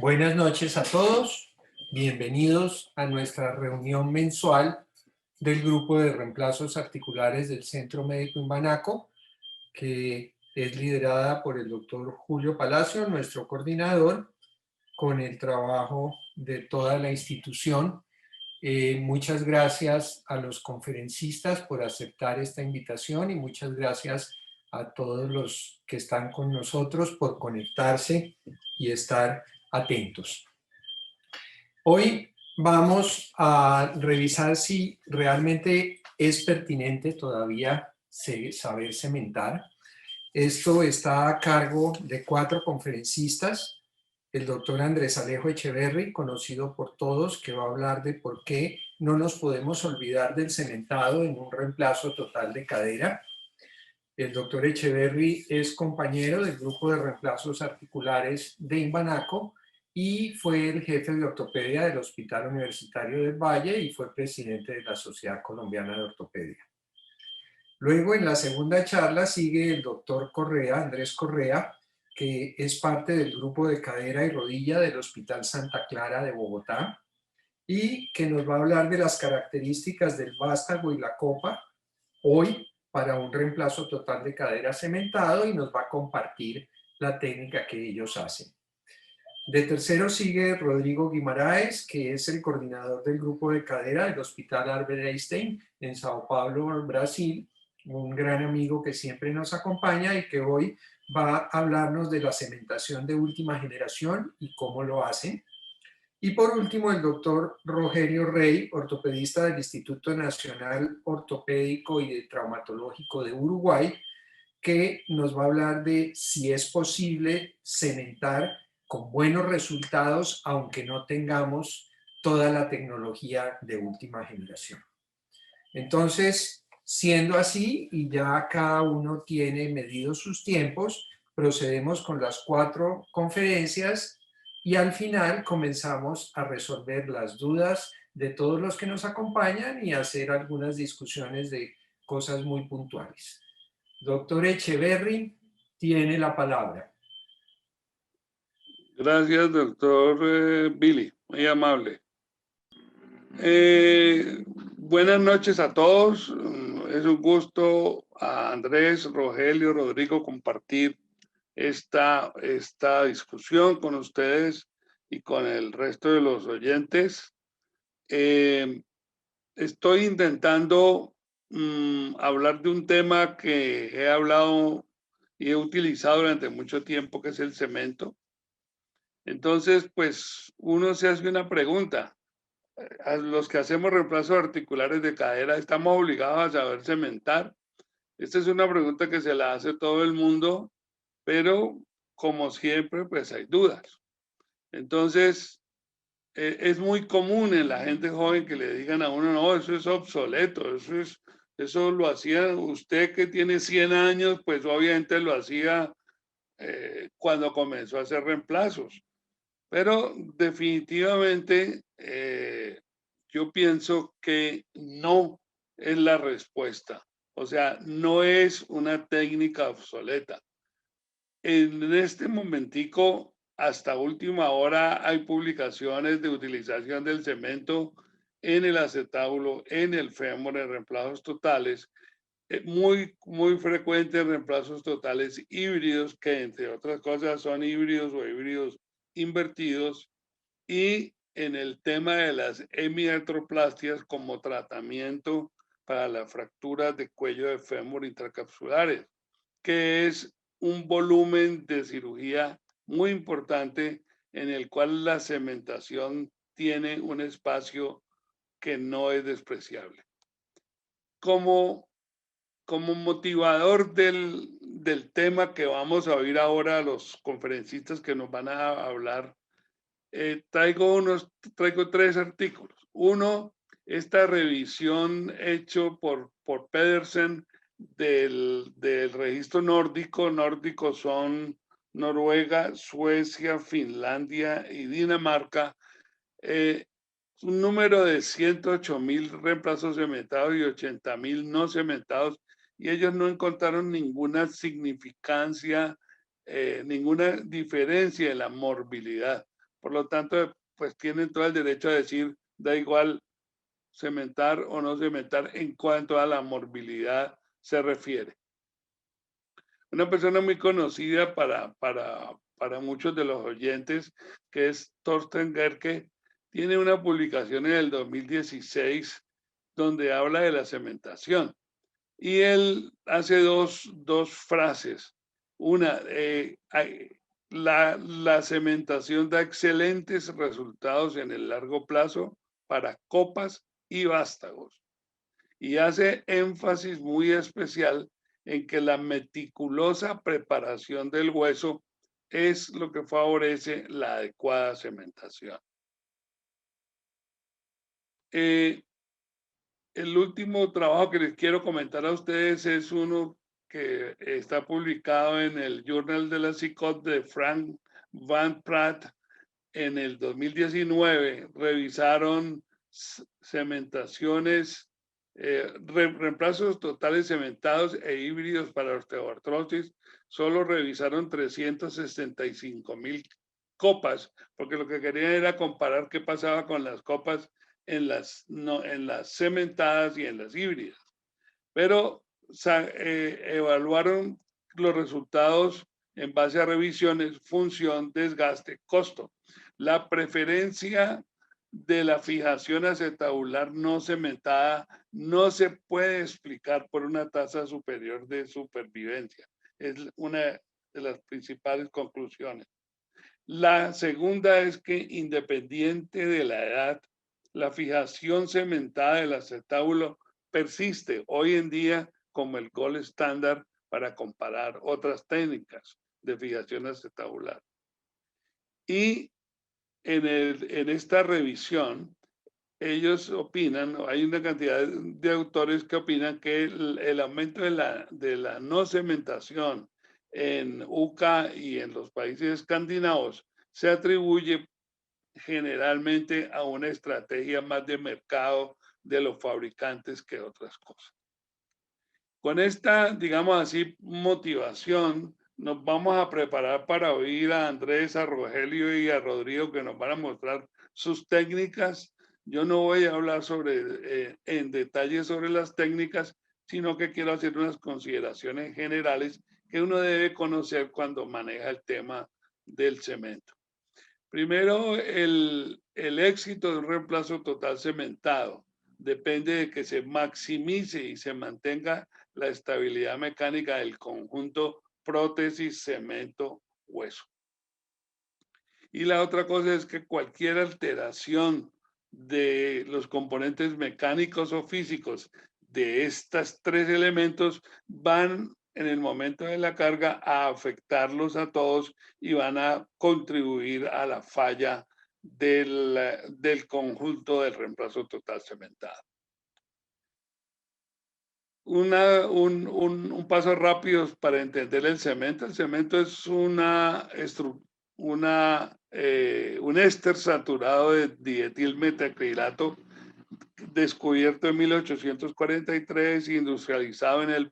Buenas noches a todos, bienvenidos a nuestra reunión mensual del grupo de reemplazos articulares del Centro Médico Imbanaco, que es liderada por el doctor Julio Palacio, nuestro coordinador, con el trabajo de toda la institución. Muchas gracias a los conferencistas por aceptar esta invitación y muchas gracias a todos los que están con nosotros por conectarse y estar atentos. Hoy vamos a revisar si realmente es pertinente todavía saber cementar. Esto está a cargo de 4 conferencistas. El doctor Andrés Alejo Echeverry, conocido por todos, que va a hablar de por qué no nos podemos olvidar del cementado en un reemplazo total de cadera. El doctor Echeverry es compañero del grupo de reemplazos articulares de Imbanaco y fue el jefe de ortopedia del Hospital Universitario del Valle y fue presidente de la Sociedad Colombiana de Ortopedia. Luego, en la segunda charla, sigue el doctor Correa, Andrés Correa, que es parte del grupo de cadera y rodilla del Hospital Santa Clara de Bogotá y que nos va a hablar de las características del vástago y la copa hoy para un reemplazo total de cadera cementado y nos va a compartir la técnica que ellos hacen. De tercero sigue Rodrigo Guimaraes, que es el coordinador del grupo de cadera del Hospital Albert Einstein en Sao Paulo, Brasil, un gran amigo que siempre nos acompaña y que hoy va a hablarnos de la cementación de última generación y cómo lo hacen. Y por último, el doctor Rogerio Rey, ortopedista del Instituto Nacional Ortopédico y Traumatológico de Uruguay, que nos va a hablar de si es posible cementar con buenos resultados, aunque no tengamos toda la tecnología de última generación. Entonces, siendo así, y ya cada uno tiene medidos sus tiempos, procedemos con las 4 conferencias y al final comenzamos a resolver las dudas de todos los que nos acompañan y a hacer algunas discusiones de cosas muy puntuales. Doctor Echeverry, tiene la palabra. Gracias, doctor Billy, muy amable. Buenas noches a todos. Es un gusto a Andrés, Rogelio, Rodrigo compartir esta discusión con ustedes y con el resto de los oyentes. Estoy intentando hablar de un tema que he hablado y he utilizado durante mucho tiempo, que es el cemento. Entonces, pues uno se hace una pregunta. A los que hacemos reemplazos articulares de cadera, ¿estamos obligados a saber cementar? Esta es una pregunta que se la hace todo el mundo, pero como siempre, pues hay dudas. Entonces, es muy común en la gente joven que le digan a uno, no, eso es obsoleto, eso lo hacía usted que tiene 100 años, pues obviamente lo hacía cuando comenzó a hacer reemplazos. Pero definitivamente yo pienso que no es la respuesta. O sea, no es una técnica obsoleta. En este momentico, hasta última hora, hay publicaciones de utilización del cemento en el acetábulo, en el fémur, en reemplazos totales, muy frecuentes reemplazos totales híbridos, que entre otras cosas son híbridos o híbridos invertidos, y en el tema de las hemiartroplastias como tratamiento para las fracturas de cuello de fémur intracapsulares, que es un volumen de cirugía muy importante en el cual la cementación tiene un espacio que no es despreciable. Como motivador del tema que vamos a oír ahora a los conferencistas que nos van a hablar, traigo 3 artículos. Uno, esta revisión hecho por Pedersen del registro nórdico. Nórdicos son Noruega, Suecia, Finlandia y Dinamarca. Un número de 108,000 reemplazos cementados y 80,000 no cementados, y ellos no encontraron ninguna significancia, ninguna diferencia en la morbilidad. Por lo tanto, pues tienen todo el derecho a decir, da igual cementar o no cementar en cuanto a la morbilidad se refiere. Una persona muy conocida para muchos de los oyentes, que es Thorsten Gerke, tiene una publicación en el 2016 donde habla de la cementación. Y él hace dos frases. Una, la cementación da excelentes resultados en el largo plazo para copas y vástagos. Y hace énfasis muy especial en que la meticulosa preparación del hueso es lo que favorece la adecuada cementación. El último trabajo que les quiero comentar a ustedes es uno que está publicado en el Journal de la CICOT de Frank Van Pratt en el 2019. Revisaron cementaciones, reemplazos totales cementados e híbridos para osteoartrosis. Solo revisaron 365,000 copas, porque lo que querían era comparar qué pasaba con las copas en las cementadas y en las híbridas. Pero evaluaron los resultados en base a revisiones, función, desgaste, costo. La preferencia de la fijación acetabular no cementada no se puede explicar por una tasa superior de supervivencia. Es una de las principales conclusiones. La segunda es que independiente de la edad, la fijación cementada del acetábulo persiste hoy en día como el gold estándar para comparar otras técnicas de fijación acetabular. Y en esta revisión, ellos opinan, hay una cantidad de autores que opinan que el aumento de la no cementación en UCA y en los países escandinavos se atribuye generalmente a una estrategia más de mercado de los fabricantes que otras cosas. Con esta, digamos así, motivación, nos vamos a preparar para oír a Andrés, a Rogelio y a Rodrigo, que nos van a mostrar sus técnicas. Yo no voy a hablar en detalle sobre las técnicas, sino que quiero hacer unas consideraciones generales que uno debe conocer cuando maneja el tema del cemento. Primero, el éxito de un reemplazo total cementado depende de que se maximice y se mantenga la estabilidad mecánica del conjunto prótesis, cemento, hueso. Y la otra cosa es que cualquier alteración de los componentes mecánicos o físicos de estos tres elementos van en el momento de la carga a afectarlos a todos y van a contribuir a la falla del conjunto del reemplazo total cementado. Un paso rápido para entender el cemento. El cemento es un éster saturado de dietilmetacrilato descubierto en 1843, industrializado en el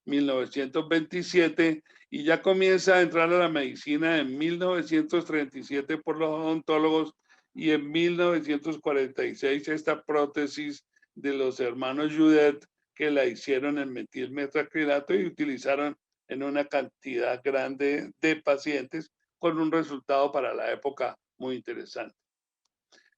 1927 y ya comienza a entrar a la medicina en 1937 por los odontólogos y en 1946 esta prótesis de los hermanos Judet que la hicieron en metilmetacrilato y utilizaron en una cantidad grande de pacientes con un resultado para la época muy interesante.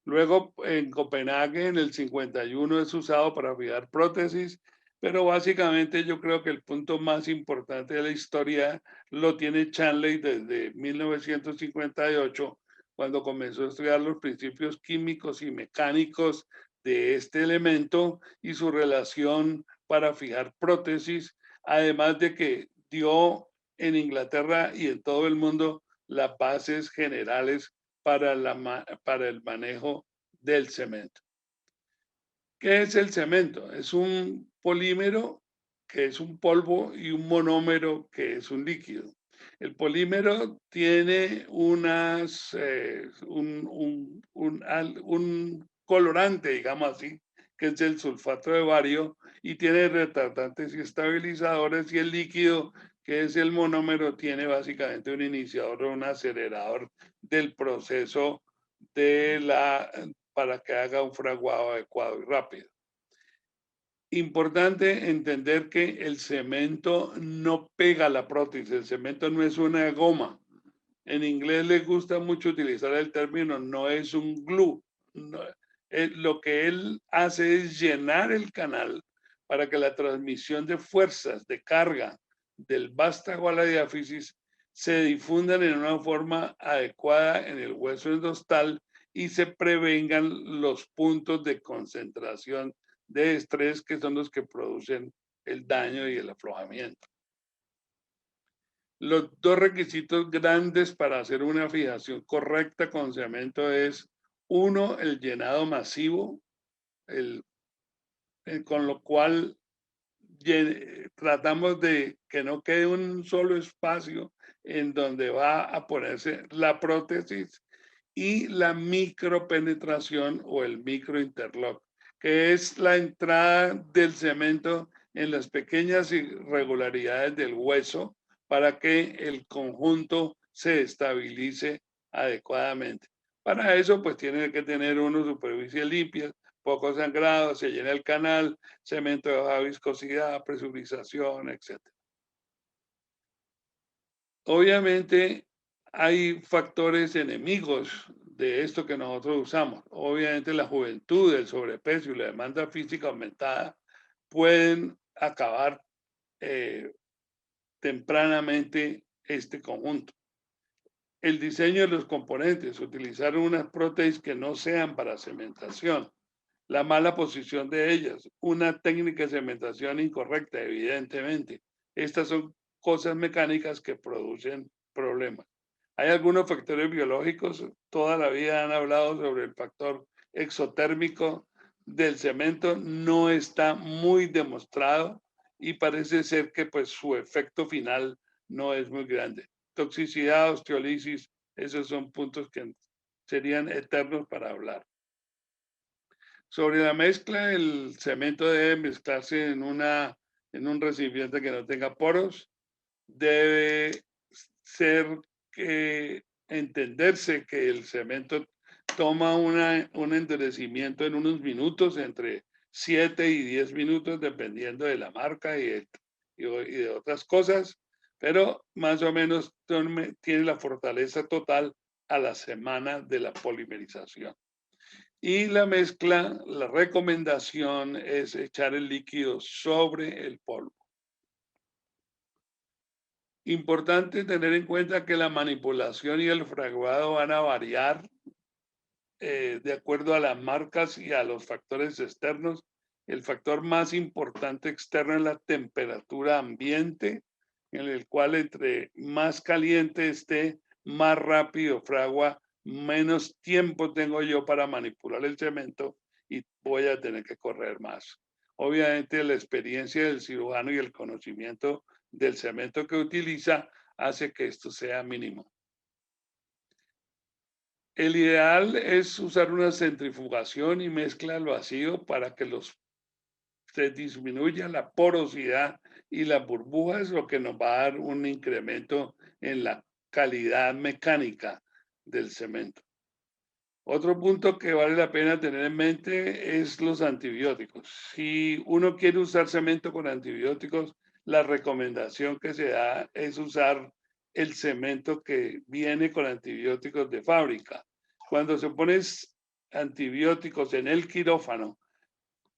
Luego en Copenhague en el 51 es usado para fijar prótesis, pero básicamente yo creo que el punto más importante de la historia lo tiene Chanley desde 1958, cuando comenzó a estudiar los principios químicos y mecánicos de este elemento y su relación para fijar prótesis, además de que dio en Inglaterra y en todo el mundo las bases generales para el manejo del cemento. ¿Qué es el cemento? Es un polímero que es un polvo y un monómero que es un líquido. El polímero tiene un colorante, digamos así, que es el sulfato de bario, y tiene retardantes y estabilizadores, y el líquido, que es el monómero, tiene básicamente un iniciador o un acelerador del proceso para que haga un fraguado adecuado y rápido. Importante entender que el cemento no pega la prótesis, el cemento no es una goma. En inglés les gusta mucho utilizar el término, no es un glue. No, lo que él hace es llenar el canal para que la transmisión de fuerzas, de carga del vástago a la diáfisis se difundan en una forma adecuada en el hueso endostal y se prevengan los puntos de concentración de estrés que son los que producen el daño y el aflojamiento. Los dos requisitos grandes para hacer una fijación correcta con cemento es, uno, el llenado masivo, con lo cual tratamos de que no quede un solo espacio en donde va a ponerse la prótesis, y la micropenetración o el microinterlock, que es la entrada del cemento en las pequeñas irregularidades del hueso para que el conjunto se estabilice adecuadamente. Para eso, pues tiene que tener una superficie limpia, poco sangrado, se llena el canal, cemento de baja viscosidad, presurización, etc. Obviamente hay factores enemigos de esto que nosotros usamos. Obviamente la juventud, el sobrepeso y la demanda física aumentada pueden acabar tempranamente este conjunto. El diseño de los componentes, utilizar unas prótesis que no sean para cementación, la mala posición de ellas, una técnica de cementación incorrecta, evidentemente. Estas son cosas mecánicas que producen problemas. Hay algunos factores biológicos, toda la vida han hablado sobre el factor exotérmico del cemento, no está muy demostrado y parece ser que pues su efecto final no es muy grande. Toxicidad, osteolisis, esos son puntos que serían eternos para hablar. Sobre la mezcla, el cemento debe mezclarse en un recipiente que no tenga poros. Debe ser entenderse que el cemento toma un endurecimiento en unos minutos, entre 7 y 10 minutos, dependiendo de la marca y de otras cosas, pero más o menos tiene la fortaleza total a la semana de la polimerización. Y la mezcla, la recomendación es echar el líquido sobre el polvo. Importante tener en cuenta que la manipulación y el fraguado van a variar de acuerdo a las marcas y a los factores externos. El factor más importante externo es la temperatura ambiente, en el cual entre más caliente esté, más rápido fragua, menos tiempo tengo yo para manipular el cemento y voy a tener que correr más. Obviamente la experiencia del cirujano y el conocimiento del cemento que utiliza hace que esto sea mínimo. El ideal es usar una centrifugación y mezcla al vacío para que se disminuya la porosidad y las burbujas, lo que nos va a dar un incremento en la calidad mecánica del cemento. Otro punto que vale la pena tener en mente es los antibióticos. Si uno quiere usar cemento con antibióticos, la recomendación que se da es usar el cemento que viene con antibióticos de fábrica. Cuando se ponen antibióticos en el quirófano,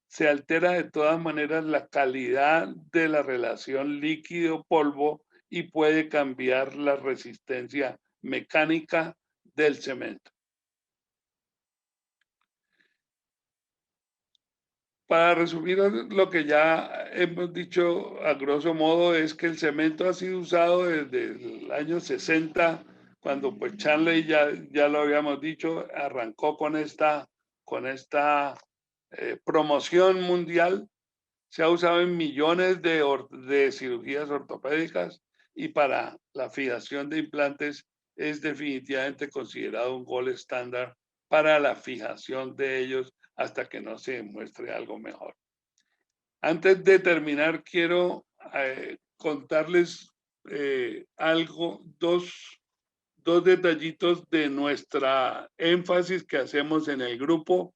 se altera de todas maneras la calidad de la relación líquido-polvo y puede cambiar la resistencia mecánica del cemento. Para resumir, lo que ya hemos dicho a grosso modo es que el cemento ha sido usado desde el año 60, cuando pues Chanley, ya lo habíamos dicho, arrancó con esta promoción mundial. Se ha usado en millones de cirugías ortopédicas y para la fijación de implantes es definitivamente considerado un gold estándar para la fijación de ellos hasta que no se demuestre algo mejor. Antes de terminar, quiero contarles dos dos detallitos de nuestra énfasis que hacemos en el grupo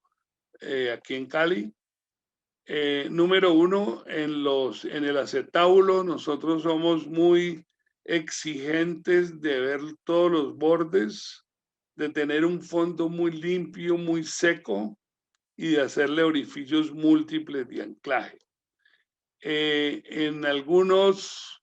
aquí en Cali. Número uno, en el acetábulo nosotros somos muy exigentes de ver todos los bordes, de tener un fondo muy limpio, muy seco y de hacerle orificios múltiples de anclaje. En algunos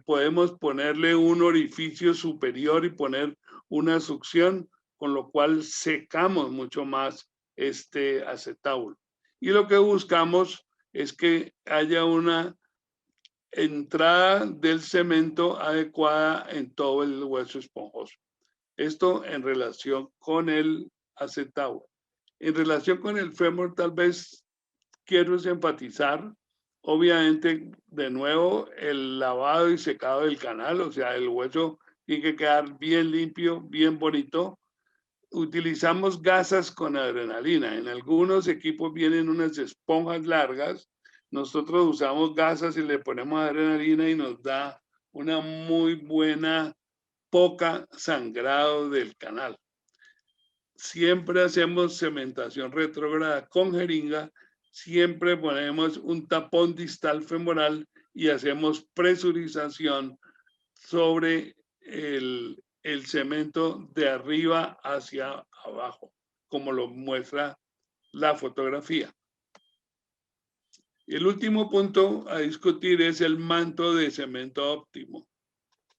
podemos ponerle un orificio superior y poner una succión, con lo cual secamos mucho más este acetábulo. Y lo que buscamos es que haya una entrada del cemento adecuada en todo el hueso esponjoso. Esto en relación con el acetábulo. En relación con el fémur, tal vez quiero enfatizar, obviamente, de nuevo, el lavado y secado del canal, o sea, el hueso tiene que quedar bien limpio, bien bonito. Utilizamos gasas con adrenalina. En algunos equipos vienen unas esponjas largas. Nosotros usamos gasas y le ponemos adrenalina y nos da una muy buena, poca sangrado del canal. Siempre hacemos cementación retrógrada con jeringa, siempre ponemos un tapón distal femoral y hacemos presurización sobre el cemento de arriba hacia abajo, como lo muestra la fotografía. El último punto a discutir es el manto de cemento óptimo.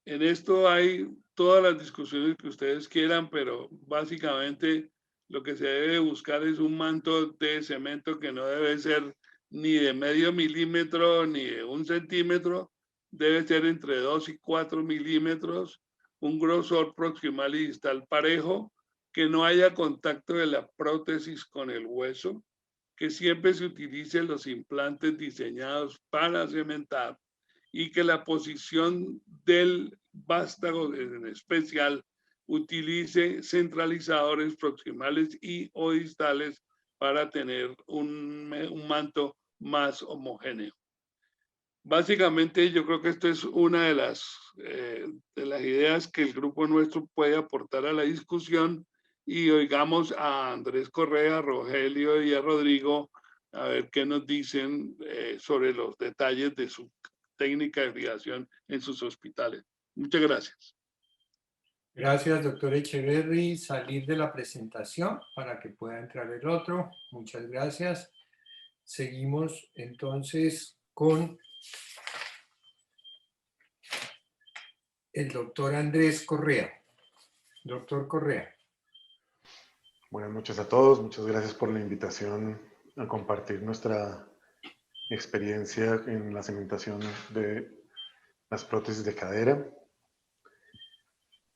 En esto hay todas las discusiones que ustedes quieran, pero básicamente lo que se debe buscar es un manto de cemento que no debe ser ni de medio milímetro ni de 1 centímetro, debe ser entre 2 y 4 milímetros, un grosor proximal y distal parejo, que no haya contacto de la prótesis con el hueso, que siempre se utilicen los implantes diseñados para cementar y que la posición del vástago en especial utilice centralizadores proximales y o distales para tener un manto más homogéneo. Básicamente yo creo que esto es una de las ideas que el grupo nuestro puede aportar a la discusión y oigamos a Andrés Correa, a Rogelio y a Rodrigo a ver qué nos dicen sobre los detalles de su técnica de fijación en sus hospitales. Muchas gracias. Gracias, doctor Echeverry. Salir de la presentación para que pueda entrar el otro. Muchas gracias. Seguimos entonces con el doctor Andrés Correa. Doctor Correa. Buenas noches a todos. Muchas gracias por la invitación a compartir nuestra experiencia en la cementación de las prótesis de cadera.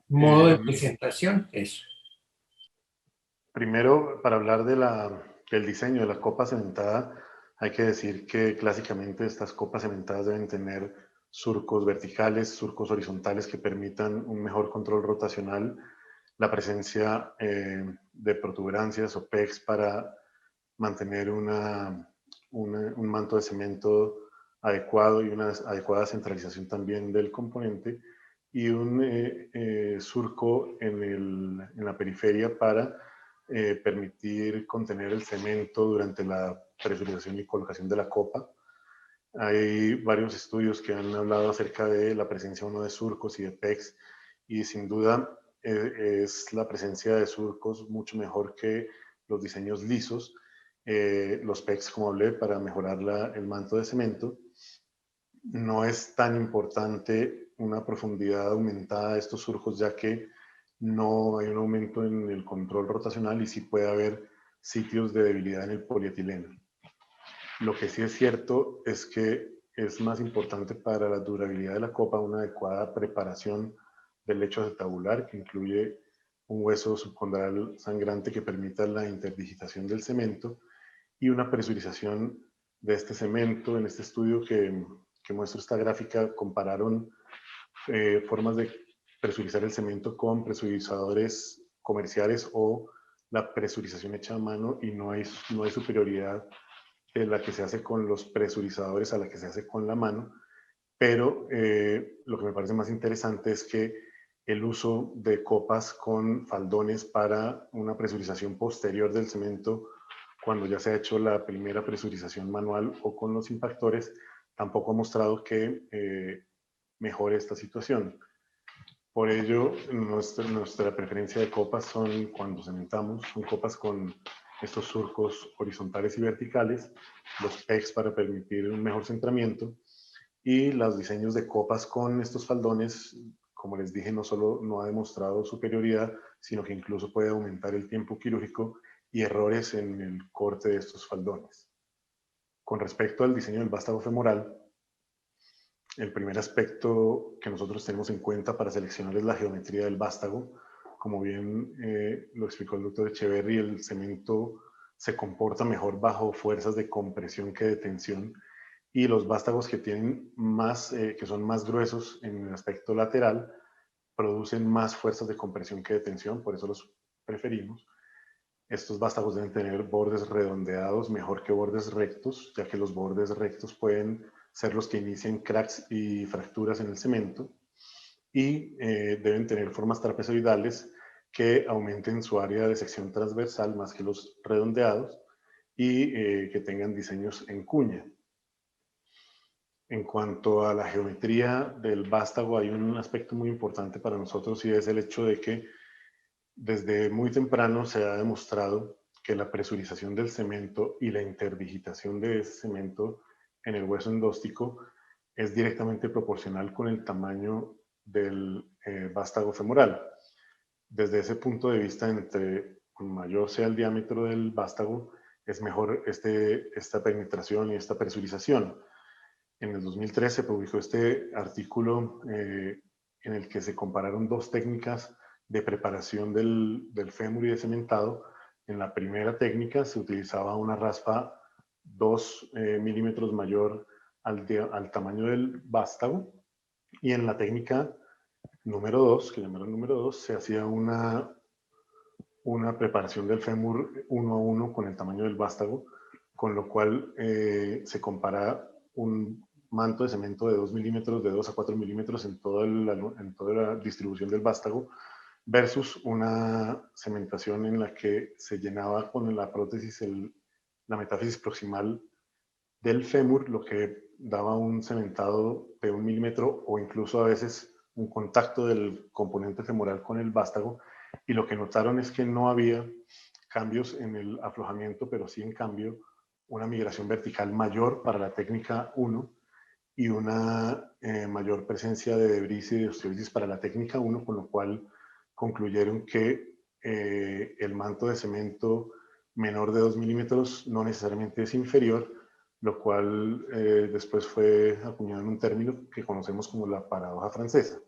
Modo de presentación, eso. Primero, para hablar del diseño de la copa cementada, hay que decir que clásicamente estas copas cementadas deben tener surcos verticales, surcos horizontales que permitan un mejor control rotacional, la presencia de protuberancias o pegs para mantener un manto de cemento adecuado y una adecuada centralización también del componente y un surco en la periferia para permitir contener el cemento durante la presurización y colocación de la copa. Hay varios estudios que han hablado acerca de la presencia o no de surcos y de pegs y sin duda es la presencia de surcos mucho mejor que los diseños lisos. Los pegs, como hablé, para mejorar el manto de cemento. No es tan importante una profundidad aumentada de estos surcos, ya que no hay un aumento en el control rotacional y sí puede haber sitios de debilidad en el polietileno. Lo que sí es cierto es que es más importante para la durabilidad de la copa una adecuada preparación del lecho acetabular, que incluye un hueso subcondral sangrante que permita la interdigitación del cemento y una presurización de este cemento. En este estudio que muestra esta gráfica, compararon formas de presurizar el cemento con presurizadores comerciales o la presurización hecha a mano, y no hay superioridad de la que se hace con los presurizadores a la que se hace con la mano, pero lo que me parece más interesante es que el uso de copas con faldones para una presurización posterior del cemento cuando ya se ha hecho la primera presurización manual o con los impactores, tampoco ha mostrado que mejore esta situación. Por ello, nuestra preferencia de copas son, cuando cementamos, son copas con estos surcos horizontales y verticales, los PEX para permitir un mejor centramiento, y los diseños de copas con estos faldones, como les dije, no solo no ha demostrado superioridad, sino que incluso puede aumentar el tiempo quirúrgico y errores en el corte de estos faldones. Con respecto al diseño del vástago femoral, el primer aspecto que nosotros tenemos en cuenta para seleccionar es la geometría del vástago. Como bien lo explicó el doctor Echeverry, el cemento se comporta mejor bajo fuerzas de compresión que de tensión, y los vástagos que tienen que son más gruesos en el aspecto lateral, producen más fuerzas de compresión que de tensión, por eso los preferimos. Estos vástagos deben tener bordes redondeados mejor que bordes rectos, ya que los bordes rectos pueden ser los que inician cracks y fracturas en el cemento, y deben tener formas trapezoidales que aumenten su área de sección transversal más que los redondeados, y que tengan diseños en cuña. En cuanto a la geometría del vástago, hay un aspecto muy importante para nosotros, y es el hecho de que desde muy temprano se ha demostrado que la presurización del cemento y la interdigitación de ese cemento en el hueso endóstico es directamente proporcional con el tamaño del vástago femoral. Desde ese punto de vista, entre mayor sea el diámetro del vástago, es mejor esta penetración y esta presurización. En el 2013 se publicó este artículo en el que se compararon dos técnicas de preparación del fémur y de cementado. En la primera técnica se utilizaba una raspa 2 milímetros mayor al tamaño del vástago, y en la técnica número 2, que llamaron número 2, se hacía una preparación del fémur 1 a 1 con el tamaño del vástago, con lo cual se compara un manto de cemento de 2 milímetros, de 2 a 4 milímetros en toda la distribución del vástago, versus una cementación en la que se llenaba con la prótesis la metáfisis proximal del fémur, lo que daba un cementado de 1 milímetro o incluso a veces un contacto del componente femoral con el vástago, y lo que notaron es que no había cambios en el aflojamiento, pero sí en cambio una migración vertical mayor para la técnica 1 y una mayor presencia de debris y de osteolisis para la técnica 1, con lo cual concluyeron que el manto de cemento menor de 2 milímetros no necesariamente es inferior, lo cual después fue acuñado en un término que conocemos como la paradoja francesa.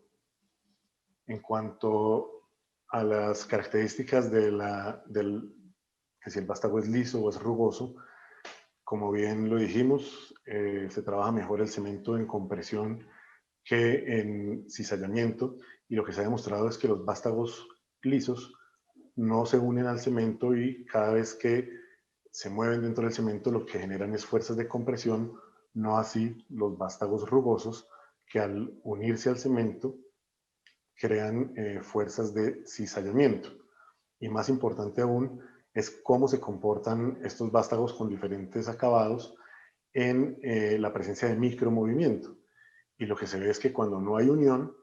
En cuanto a las características que si el vástago es liso o es rugoso, como bien lo dijimos, se trabaja mejor el cemento en compresión que en cizallamiento, y lo que se ha demostrado es que los vástagos lisos no se unen al cemento, y cada vez que se mueven dentro del cemento lo que generan es fuerzas de compresión, no así los vástagos rugosos, que al unirse al cemento crean fuerzas de cizallamiento. Y más importante aún es cómo se comportan estos vástagos con diferentes acabados en la presencia de micromovimiento. Y lo que se ve es que cuando no hay unión,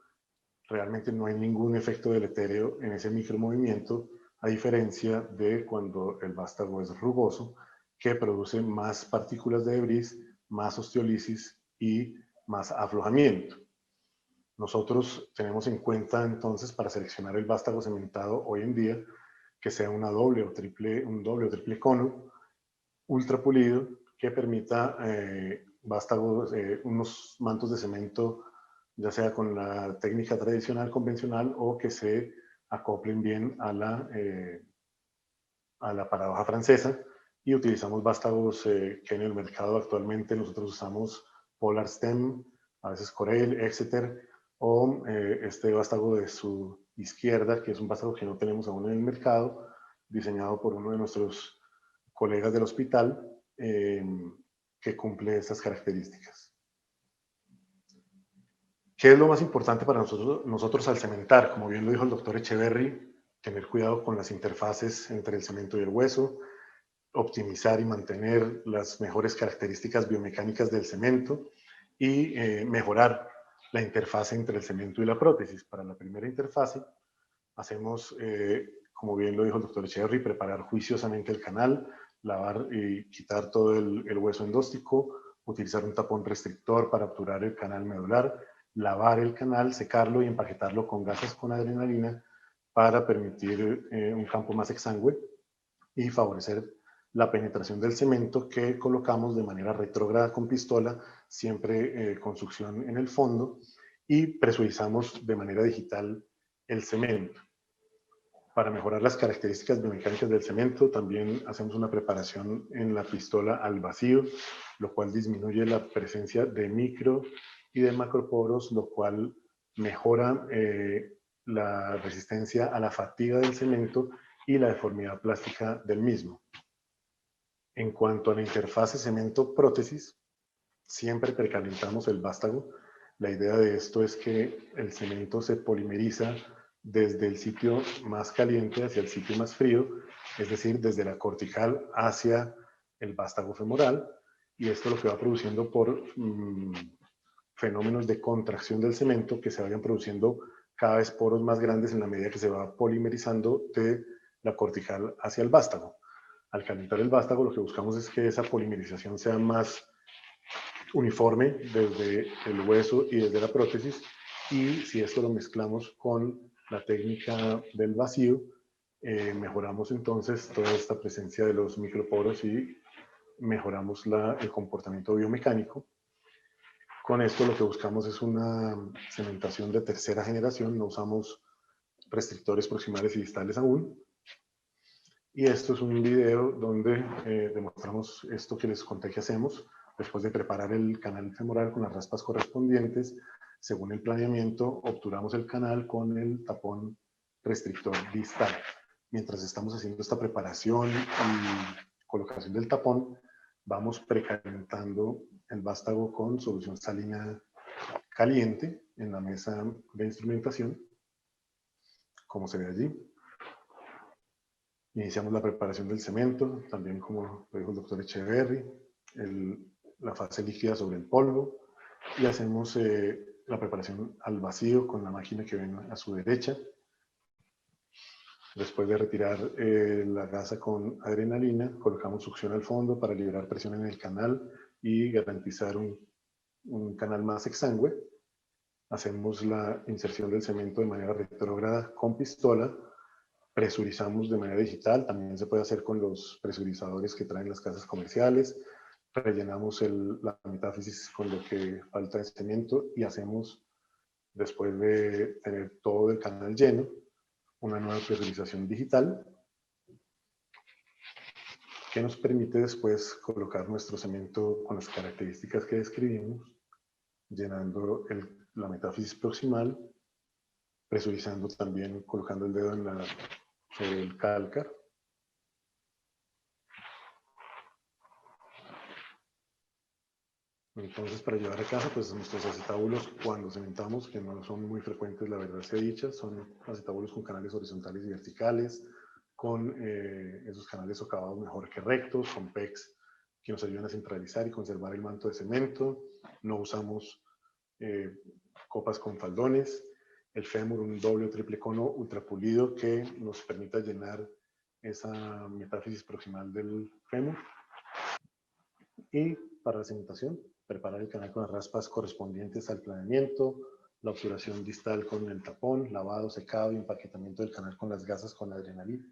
realmente no hay ningún efecto deletéreo en ese micromovimiento, a diferencia de cuando el vástago es rugoso, que produce más partículas de debris, más osteolisis y más aflojamiento. Nosotros tenemos en cuenta entonces, para seleccionar el vástago cementado hoy en día, que sea un doble o triple cono ultra pulido, que permita vástagos, unos mantos de cemento, ya sea con la técnica tradicional convencional o que se acoplen bien a la paradoja francesa. Y utilizamos vástagos que en el mercado actualmente nosotros usamos Polar Stem, a veces Corel, Exeter, o este vástago de su izquierda, que es un vástago que no tenemos aún en el mercado, diseñado por uno de nuestros colegas del hospital, que cumple estas características. ¿Qué es lo más importante para nosotros al cementar? Como bien lo dijo el doctor Echeverry, tener cuidado con las interfaces entre el cemento y el hueso, optimizar y mantener las mejores características biomecánicas del cemento y mejorar la interfase entre el cemento y la prótesis. Para la primera interfase hacemos, como bien lo dijo el doctor Echeverry, preparar juiciosamente el canal, lavar y quitar todo el hueso endóstico, utilizar un tapón restrictor para obturar el canal medular, lavar el canal, secarlo y empaquetarlo con gasas con adrenalina para permitir un campo más exangüe y favorecer la penetración del cemento que colocamos de manera retrógrada con pistola, siempre con succión en el fondo, y presurizamos de manera digital el cemento. Para mejorar las características biomecánicas del cemento, también hacemos una preparación en la pistola al vacío, lo cual disminuye la presencia de micro y de macroporos, lo cual mejora la resistencia a la fatiga del cemento y la deformidad plástica del mismo. En cuanto a la interfase cemento-prótesis, siempre precalentamos el vástago. La idea de esto es que el cemento se polimeriza desde el sitio más caliente hacia el sitio más frío, es decir, desde la cortical hacia el vástago femoral, y esto lo que va produciendo por fenómenos de contracción del cemento que se vayan produciendo cada vez poros más grandes en la medida que se va polimerizando de la cortical hacia el vástago. Al calentar el vástago, lo que buscamos es que esa polimerización sea más uniforme desde el hueso y desde la prótesis, y si esto lo mezclamos con la técnica del vacío, mejoramos entonces toda esta presencia de los microporos y mejoramos el comportamiento biomecánico. Con esto lo que buscamos es una cementación de tercera generación, no usamos restrictores proximales y distales aún. Y esto es un video donde demostramos esto que les conté que hacemos. Después de preparar el canal femoral con las raspas correspondientes, según el planeamiento, obturamos el canal con el tapón restrictor distal. Mientras estamos haciendo esta preparación y colocación del tapón, vamos precalentando el vástago con solución salina caliente en la mesa de instrumentación, como se ve allí. Iniciamos la preparación del cemento, también como lo dijo el doctor Echeverry, la fase líquida sobre el polvo, y hacemos la preparación al vacío con la máquina que ven a su derecha. Después de retirar la gasa con adrenalina, colocamos succión al fondo para liberar presión en el canal y garantizar un canal más exangüe. Hacemos la inserción del cemento de manera retrógrada con pistola. Presurizamos de manera digital, también se puede hacer con los presurizadores que traen las casas comerciales. Rellenamos la metáfisis con lo que falta de cemento y hacemos, después de tener todo el canal lleno, una nueva presurización digital que nos permite después colocar nuestro cemento con las características que describimos, llenando la metáfisis proximal, presurizando también, colocando el dedo sobre el cálcar. Entonces, para llevar a casa, pues nuestros acetábulos, cuando cementamos, que no son muy frecuentes, la verdad sea dicha, son acetábulos con canales horizontales y verticales, con esos canales socavados mejor que rectos, con PEX que nos ayudan a centralizar y conservar el manto de cemento. No usamos copas con faldones. El fémur, un doble o triple cono ultrapulido que nos permita llenar esa metáfisis proximal del fémur. Y para la cementación, preparar el canal con las raspas correspondientes al planeamiento, la obturación distal con el tapón, lavado, secado y empaquetamiento del canal con las gasas con adrenalina.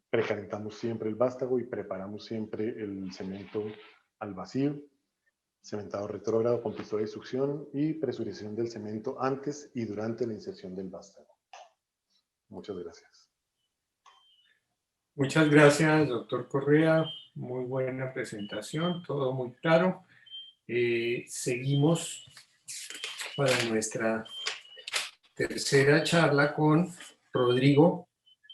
Precalentamos siempre el vástago y preparamos siempre el cemento al vacío, cementado retrógrado con pistola de succión y presurización del cemento antes y durante la inserción del vástago. Muchas gracias. Muchas gracias, doctor Correa. Muy buena presentación, todo muy claro. Seguimos para nuestra tercera charla con Rodrigo,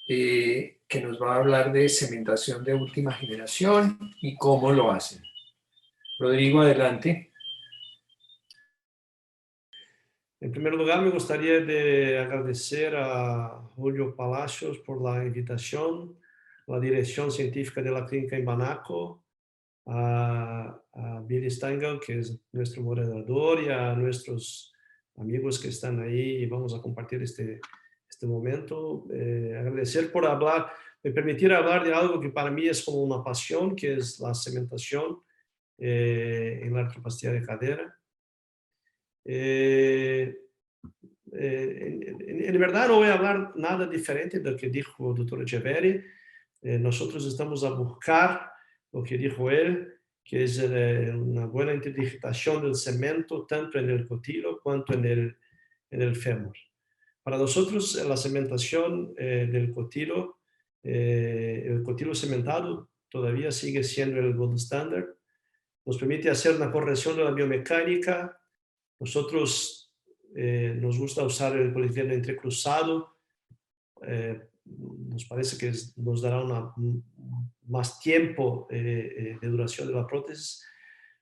que nos va a hablar de cementación de última generación y cómo lo hacen. Rodrigo, adelante. En primer lugar, me gustaría de agradecer a Julio Palacios por la invitación, la dirección científica de la clínica en Banaco, a Billy Stengel, que es nuestro moderador, y a nuestros amigos que están ahí y vamos a compartir este momento. Agradecer por hablar, me permitir hablar de algo que para mí es como una pasión, que es la cementación en la artroplastia de cadera. En verdad no voy a hablar nada diferente de lo que dijo el doctor Echeverri. Nosotros estamos a buscar lo que dijo él, que es una buena interdigitación del cemento, tanto en el cotilo cuanto en el fémur. Para nosotros, la cementación del cotilo, el cotilo cementado todavía sigue siendo el gold standard. Nos permite hacer una corrección de la biomecánica. Nosotros nos gusta usar el polietileno entrecruzado. Nos parece que nos dará más tiempo de duración de la prótesis.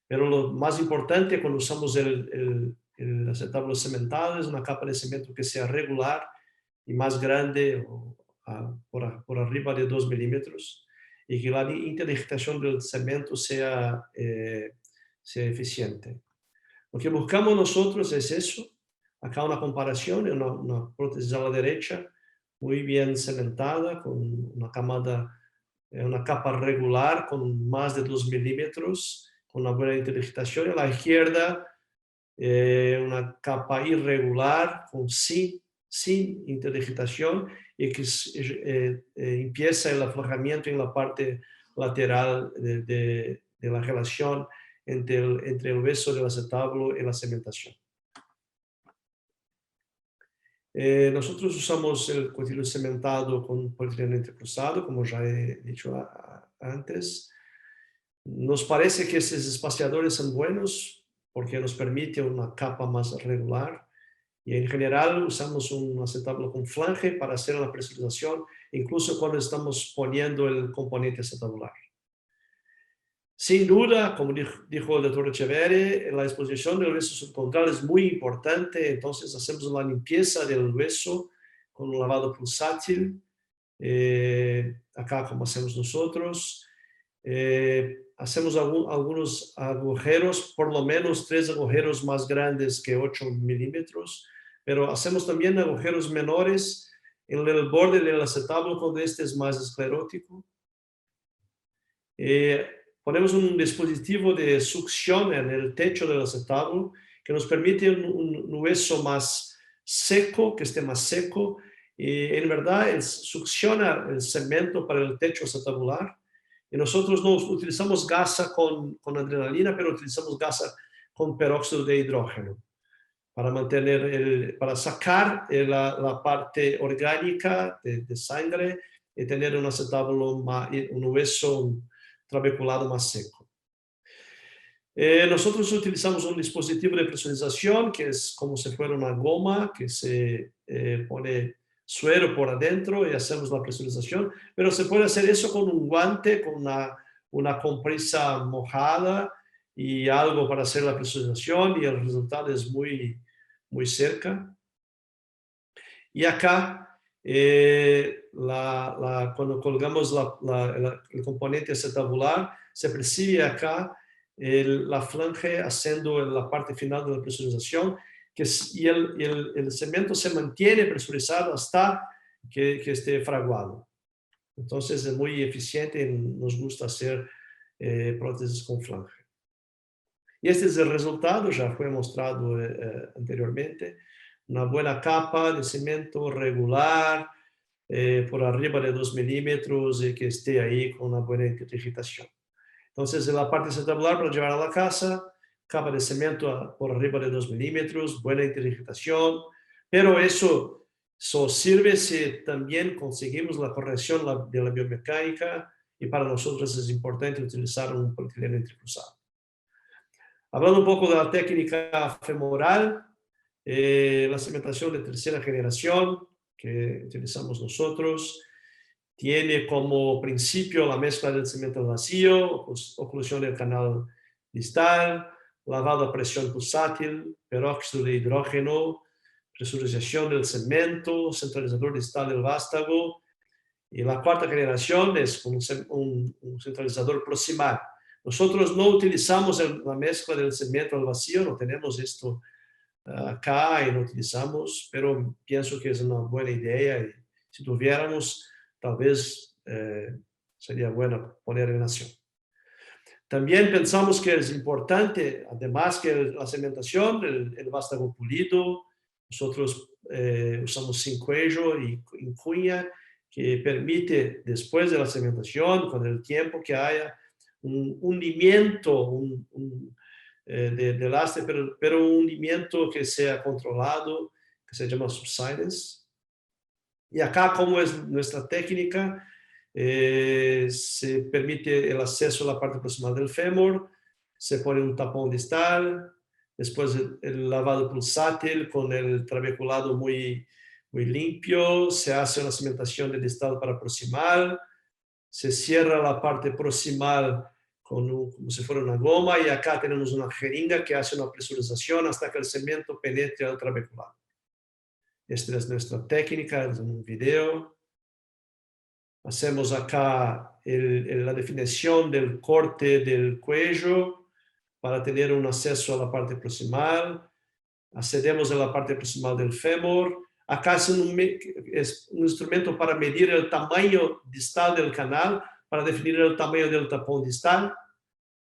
Pero lo más importante cuando usamos el acetábulo cementado es una capa de cemento que sea regular y más grande, por arriba de 2 milímetros, y que la interdigitación del cemento sea eficiente. Lo que buscamos nosotros es eso. Acá una comparación, una prótesis a la derecha, muy bien cementada, con una capa regular con más de 2 milímetros, con una buena interdigitación. A la izquierda, una capa irregular, sin interdigitación, y que empieza el aflojamiento en la parte lateral de la relación entre el hueso del acetábulo y la cementación. Nosotros usamos el cotilo cementado con polietileno entrecruzado, como ya he dicho antes. Nos parece que estos espaciadores son buenos porque nos permite una capa más regular, y en general usamos un acetábulo con flange para hacer la presurización, incluso cuando estamos poniendo el componente acetabular. Sin duda, como dijo el doctor Echeverri, la exposición del hueso subcondral es muy importante. Entonces hacemos la limpieza del hueso con un lavado pulsátil, acá como hacemos nosotros. Hacemos algunos agujeros, por lo menos 3 agujeros más grandes que 8 milímetros, pero hacemos también agujeros menores en el borde del acetábulo cuando este es más esclerótico. Ponemos un dispositivo de succión en el techo del acetábulo que nos permite un hueso más seco, que esté más seco, y en verdad succiona el cemento para el techo acetabular. Y nosotros no utilizamos gasa con adrenalina, pero utilizamos gasa con peróxido de hidrógeno para sacar la parte orgánica de sangre y tener un acetábulo, un hueso trabeculado más seco. Nosotros utilizamos un dispositivo de presurización que es como si fuera una goma que se pone suero por adentro y hacemos la presurización, pero se puede hacer eso con un guante, con una compresa mojada y algo para hacer la presurización, y el resultado es muy, muy cerca. Y acá, cuando colgamos el componente acetabular, se percibe acá la flange haciendo la parte final de la presurización, y el cemento se mantiene presurizado hasta que esté fraguado. Entonces es muy eficiente y nos gusta hacer prótesis con flange. Y este es el resultado, ya fue mostrado anteriormente. Una buena capa de cemento regular, por arriba de 2 milímetros, y que esté ahí con una buena interdigitación. Entonces, en la parte acetabular para llevar a la casa, capa de cemento por arriba de 2 milímetros, buena interdigitación, pero eso sirve si también conseguimos la corrección de la biomecánica, y para nosotros es importante utilizar un polietileno entrecruzado. Hablando un poco de la técnica femoral, la cementación de tercera generación que utilizamos nosotros tiene como principio la mezcla del cemento vacío, oclusión del canal distal, lavado a presión pulsátil, peróxido de hidrógeno, presurización del cemento, centralizador distal del vástago. Y la cuarta generación es un centralizador proximal. Nosotros no utilizamos la mezcla del cemento al vacío, no tenemos esto acá y no utilizamos, pero pienso que es una buena idea y si tuviéramos, tal vez sería bueno poner en acción. También pensamos que es importante, además que la cementación, el vástago pulido. Nosotros usamos sin cuello y en cuña, que permite, después de la cementación, con el tiempo que haya, un hundimiento de lastre, pero un hundimiento que sea controlado, que se llama subsidence. Y acá, como es nuestra técnica, se permite el acceso a la parte proximal del fémur, se pone un tapón distal, después el lavado pulsátil con el trabeculado muy limpio, se hace una cimentación de distal para proximal, se cierra la parte proximal como si fuera una goma y acá tenemos una jeringa que hace una presurización hasta que el cemento penetre al trabeculado. Esta es nuestra técnica, es un video. Hacemos acá la definición del corte del cuello para tener un acceso a la parte proximal. Accedemos a la parte proximal del fémur. Acá es un instrumento para medir el tamaño distal del canal, para definir el tamaño del tapón distal.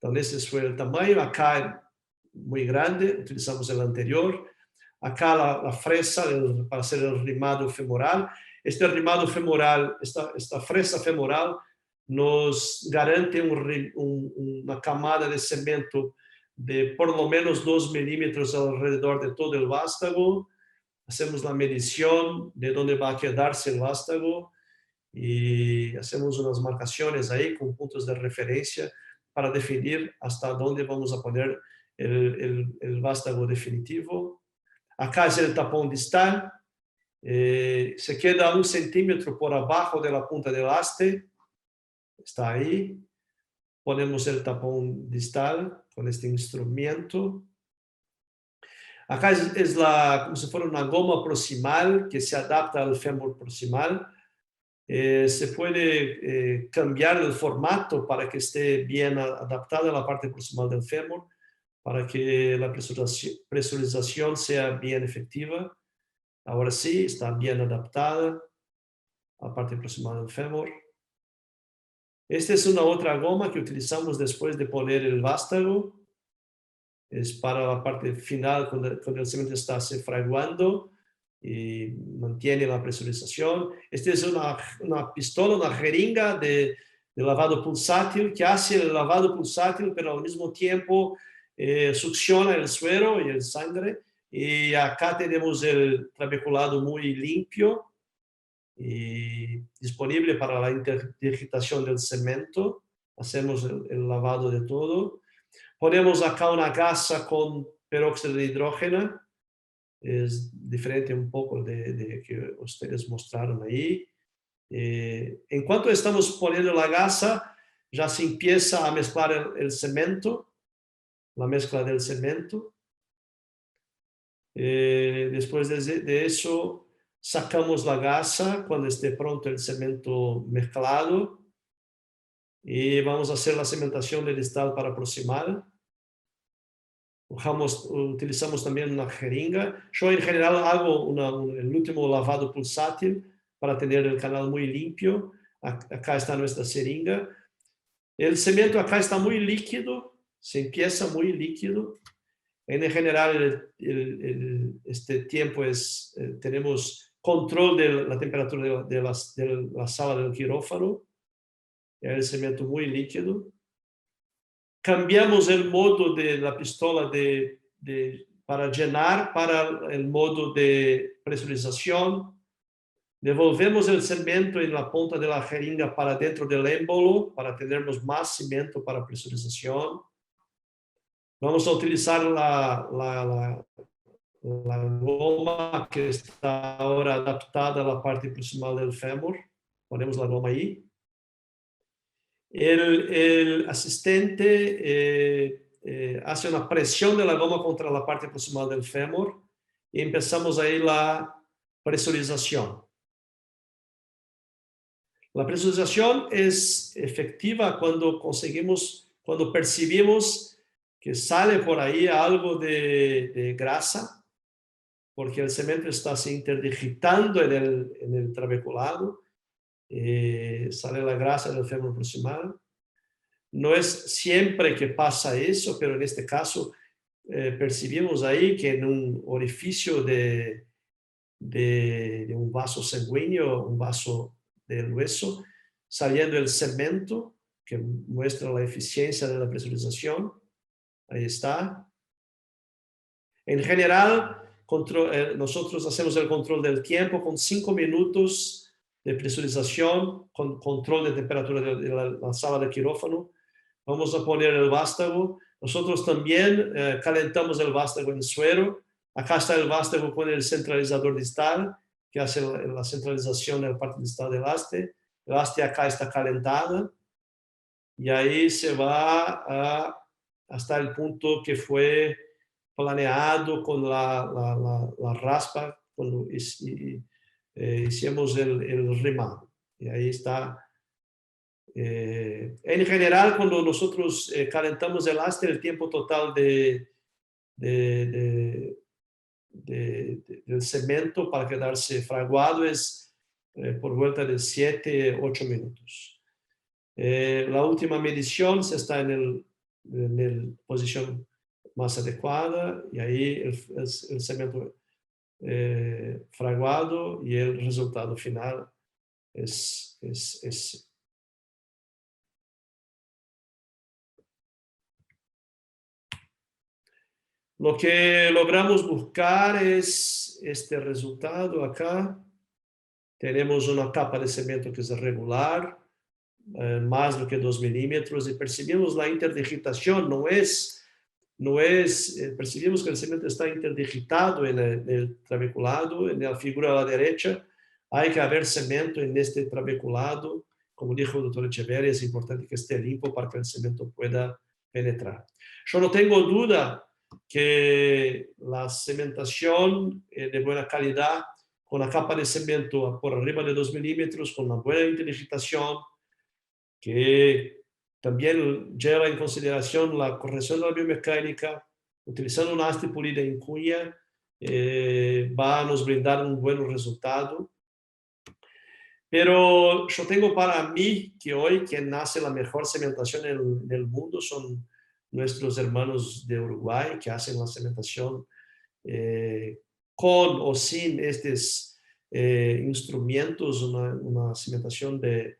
Entonces, ese fue el tamaño. Acá muy grande, utilizamos el anterior. Acá la fresa para hacer el rimado femoral. Este rimado femoral, esta fresa femoral nos garante una camada de cemento de por lo menos 2 milímetros alrededor de todo el vástago. Hacemos la medición de dónde va a quedarse el vástago y hacemos unas marcaciones ahí con puntos de referencia para definir hasta dónde vamos a poner el vástago definitivo. Acá es el tapón distal. Se queda 1 centímetro por abajo de la punta del haste. Está ahí. Ponemos el tapón distal con este instrumento. Acá es como si fuera una goma proximal que se adapta al fémur proximal. Se puede cambiar el formato para que esté bien adaptada a la parte proximal del fémur, para que la presurización sea bien efectiva. Ahora sí, está bien adaptada a la parte proximal del fémur. Esta es una otra goma que utilizamos después de poner el vástago. Es para la parte final, cuando el cemento está se fraguando y mantiene la presurización. Esta es una pistola, una jeringa de lavado pulsátil que hace el lavado pulsátil, pero al mismo tiempo succiona el suero y el sangre. Y acá tenemos el trabeculado muy limpio y disponible para la interdigitación del cemento. Hacemos el lavado de todo. Ponemos acá una gasa con peróxido de hidrógeno. Es diferente un poco de que ustedes mostraron ahí. En cuanto estamos poniendo la gasa, ya se empieza a mezclar el cemento, la mezcla del cemento. Después de eso, sacamos la gasa cuando esté pronto el cemento mezclado y vamos a hacer la cementación del distal para proximal. Utilizamos también una jeringa. Yo en general hago el último lavado pulsátil para tener el canal muy limpio. Acá está nuestra jeringa. El cemento acá está muy líquido, se empieza muy líquido. En general, este tiempo tenemos control de la temperatura de la sala del quirófano. El cemento muy líquido. Cambiamos el modo de la pistola para llenar para el modo de presurización. Devolvemos el cemento en la punta de la jeringa para dentro del émbolo para tenernos más cemento para presurización. Vamos a utilizar la goma que está ahora adaptada a la parte proximal del fémur. Ponemos la goma ahí. El asistente hace una presión de la goma contra la parte proximal del fémur y empezamos ahí la presurización. La presurización es efectiva cuando percibimos que sale por ahí algo de grasa, porque el cemento está se interdigitando en el trabeculado, sale la grasa del fémur proximal. No es siempre que pasa eso, pero en este caso percibimos ahí que en un orificio de un vaso sanguíneo, un vaso del hueso, saliendo el cemento, que muestra la eficiencia de la presurización. Ahí está. En general, nosotros hacemos el control del tiempo con 5 minutos de presurización, con control de temperatura de la sala de quirófano. Vamos a poner el vástago. Nosotros también calentamos el vástago en suero. Acá está el vástago con el centralizador distal, que hace la centralización de la parte distal del haste. El haste acá está calentada. Y ahí se va hasta el punto que fue planeado con la raspa, cuando hicimos el rimado. Y ahí está. En general, cuando nosotros calentamos el haste, el tiempo total del cemento para quedarse fraguado es por vuelta de 7-8 minutos. La última medición se está en la posición más adecuada y ahí el cemento fraguado y el resultado final es lo que logramos buscar es este resultado acá. Tenemos una capa de cemento que es regular, más do que 2 milímetros, y percibimos la interdigitación, percibimos que el cemento está interdigitado en el trabeculado, en la figura a la derecha. Hay que haber cemento en este trabeculado. Como dijo el doctor Echeverri, es importante que esté limpio para que el cemento pueda penetrar. Yo no tengo duda que la cementación de buena calidad, con la capa de cemento por arriba de 2 milímetros, con una buena interdigitación, que también lleva en consideración la corrección de la biomecánica, utilizando una haste pulida en cuña, va a nos brindar un buen resultado. Pero yo tengo para mí que hoy quien hace la mejor cementación en el mundo son nuestros hermanos de Uruguay, que hacen la cementación con o sin estos instrumentos, una cementación de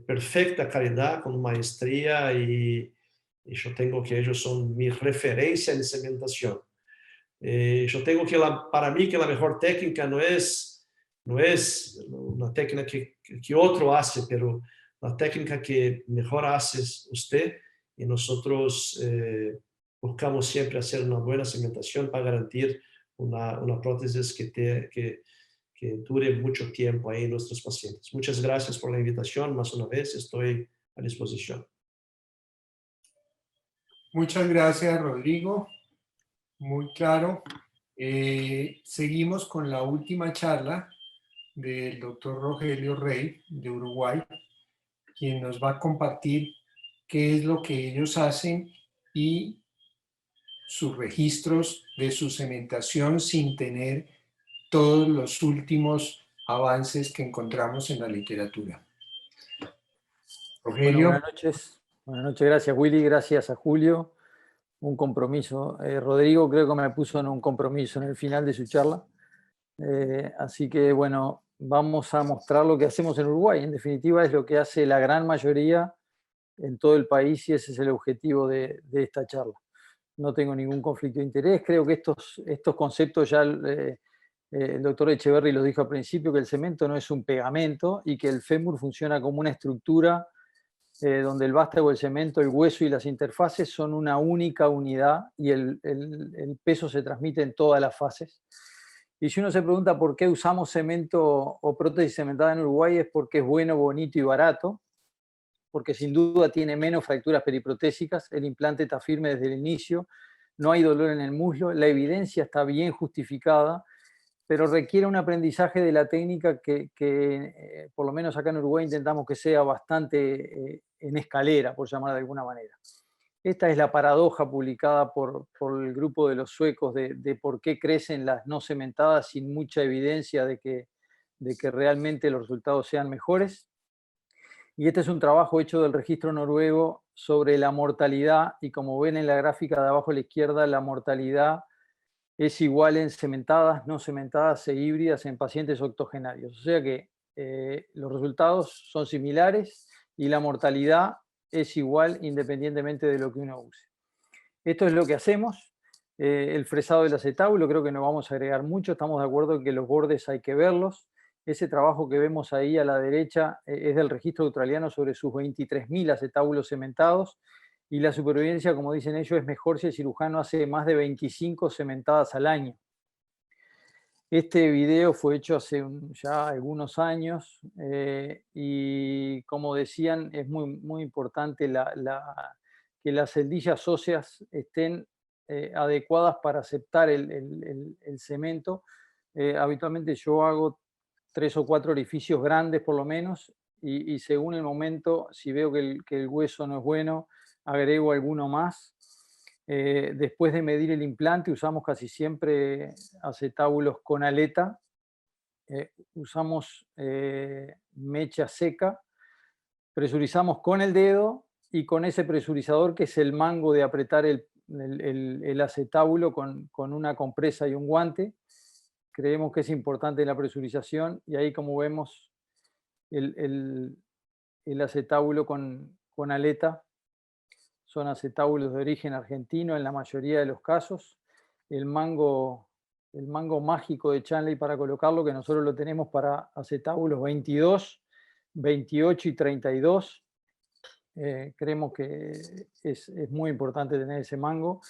perfecta calidad, con maestría, y yo tengo que ellos son mi referencia en cementación. Yo tengo que, para mí, que la mejor técnica no es una técnica que otro hace, pero la técnica que mejor hace usted, y nosotros buscamos siempre hacer una buena cementación para garantir una prótesis que dure mucho tiempo ahí en nuestros pacientes. Muchas gracias por la invitación. Más una vez, estoy a disposición. Muchas gracias, Rodrigo. Muy claro. Seguimos con la última charla del doctor Rogelio Rey, de Uruguay, quien nos va a compartir qué es lo que ellos hacen y sus registros de su cementación sin tener todos los últimos avances que encontramos en la literatura. Rogelio. Bueno, buenas noches, gracias Willy, gracias a Julio. Un compromiso. Rodrigo creo que me puso en un compromiso en el final de su charla. Así que bueno, vamos a mostrar lo que hacemos en Uruguay. En definitiva es lo que hace la gran mayoría en todo el país y ese es el objetivo de esta charla. No tengo ningún conflicto de interés. Creo que estos conceptos ya el doctor Echeverri los dijo al principio, que el cemento no es un pegamento y que el fémur funciona como una estructura donde el vástago, el cemento, el hueso y las interfaces son una única unidad y el peso se transmite en todas las fases. Y si uno se pregunta por qué usamos cemento o prótesis cementada en Uruguay, es porque es bueno, bonito y barato, porque sin duda tiene menos fracturas periprotésicas, el implante está firme desde el inicio, no hay dolor en el muslo, la evidencia está bien justificada, pero requiere un aprendizaje de la técnica que por lo menos acá en Uruguay intentamos que sea bastante en escalera, por llamar de alguna manera. Esta es la paradoja publicada por el grupo de los suecos de por qué crecen las no cementadas sin mucha evidencia de que realmente los resultados sean mejores. Y este es un trabajo hecho del registro noruego sobre la mortalidad, y como ven en la gráfica de abajo a la izquierda, la mortalidad es igual en cementadas, no cementadas e híbridas en pacientes octogenarios. O sea que los resultados son similares y la mortalidad es igual independientemente de lo que uno use. Esto es lo que hacemos. El fresado del acetábulo, creo que no vamos a agregar mucho, estamos de acuerdo en que los bordes hay que verlos. Ese trabajo que vemos ahí a la derecha es del registro australiano sobre sus 23.000 acetábulos cementados, y la supervivencia, como dicen ellos, es mejor si el cirujano hace más de 25 cementadas al año. Este video fue hecho hace ya algunos años y, como decían, es muy importante que las celdillas óseas estén adecuadas para aceptar el cemento. Habitualmente yo hago 3 o 4 orificios grandes por lo menos, y según el momento, si veo que el hueso no es bueno, agrego alguno más. Después de medir el implante, usamos casi siempre acetábulos con aleta. Usamos mecha seca, presurizamos con el dedo y con ese presurizador, que es el mango de apretar el acetábulo con una compresa y un guante. Creemos que es importante la presurización, y ahí, como vemos, el acetábulo con aleta son acetábulos de origen argentino en la mayoría de los casos. El mango mágico de Chanley para colocarlo, que nosotros lo tenemos para acetábulos 22, 28 y 32. Creemos que es muy importante tener ese mango.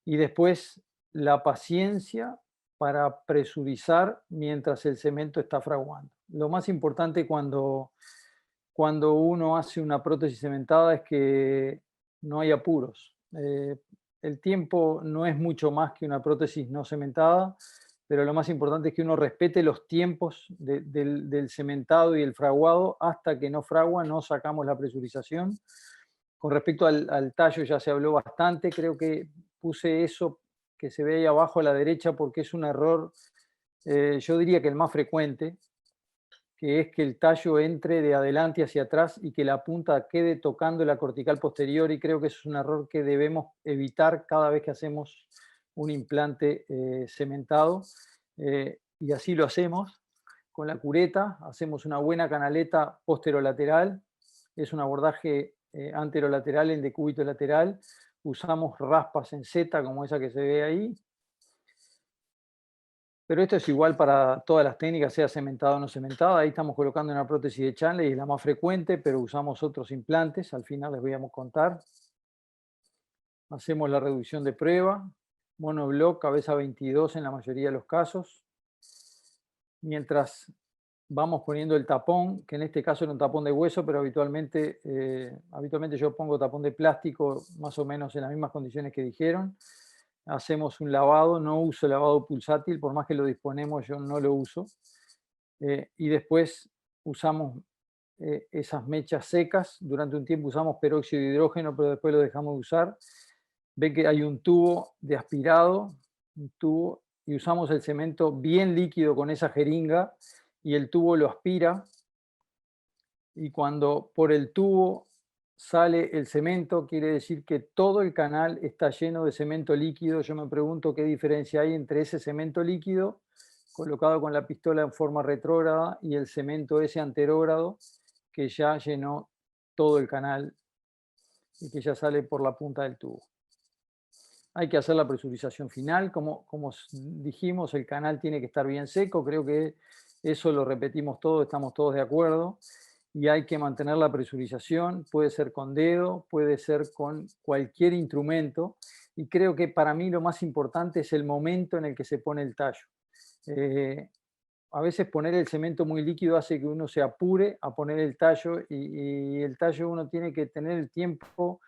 Y después la paciencia para presurizar mientras el cemento está fraguando. Lo más importante cuando uno hace una prótesis cementada es que no hay apuros. El tiempo no es mucho más que una prótesis no cementada, pero lo más importante es que uno respete los tiempos del cementado y el fraguado. Hasta que no fragua, no sacamos la presurización. Con respecto al tallo ya se habló bastante. Creo que puse eso que se ve ahí abajo a la derecha porque es un error, yo diría que el más frecuente, que es que el tallo entre de adelante hacia atrás y que la punta quede tocando la cortical posterior, y creo que es un error que debemos evitar cada vez que hacemos un implante cementado, y así lo hacemos. Con la cureta hacemos una buena canaleta posterolateral, es un abordaje anterolateral en decúbito lateral, usamos raspas en Z como esa que se ve ahí. Pero esto es igual para todas las técnicas, sea cementada o no cementada. Ahí estamos colocando una prótesis de Chanley, es la más frecuente, pero usamos otros implantes, al final les voy a contar. Hacemos la reducción de prueba, monobloc, cabeza 22 en la mayoría de los casos. Mientras vamos poniendo el tapón, que en este caso era un tapón de hueso, pero habitualmente yo pongo tapón de plástico más o menos en las mismas condiciones que dijeron. Hacemos un lavado, no uso lavado pulsátil, por más que lo disponemos, yo no lo uso. Y después usamos esas mechas secas. Durante un tiempo usamos peróxido de hidrógeno, pero después lo dejamos de usar. Ven que hay un tubo de aspirado, y usamos el cemento bien líquido con esa jeringa, y el tubo lo aspira. Y cuando por el tubo sale el cemento, quiere decir que todo el canal está lleno de cemento líquido. Yo me pregunto qué diferencia hay entre ese cemento líquido colocado con la pistola en forma retrógrada y el cemento ese anterógrado que ya llenó todo el canal y que ya sale por la punta del tubo. Hay que hacer la presurización final. Como dijimos, el canal tiene que estar bien seco. Creo que eso lo repetimos todos, estamos todos de acuerdo. Y hay que mantener la presurización, puede ser con dedo, puede ser con cualquier instrumento, y creo que para mí lo más importante es el momento en el que se pone el tallo. A veces poner el cemento muy líquido hace que uno se apure a poner el tallo, y el tallo uno tiene que tener el tiempo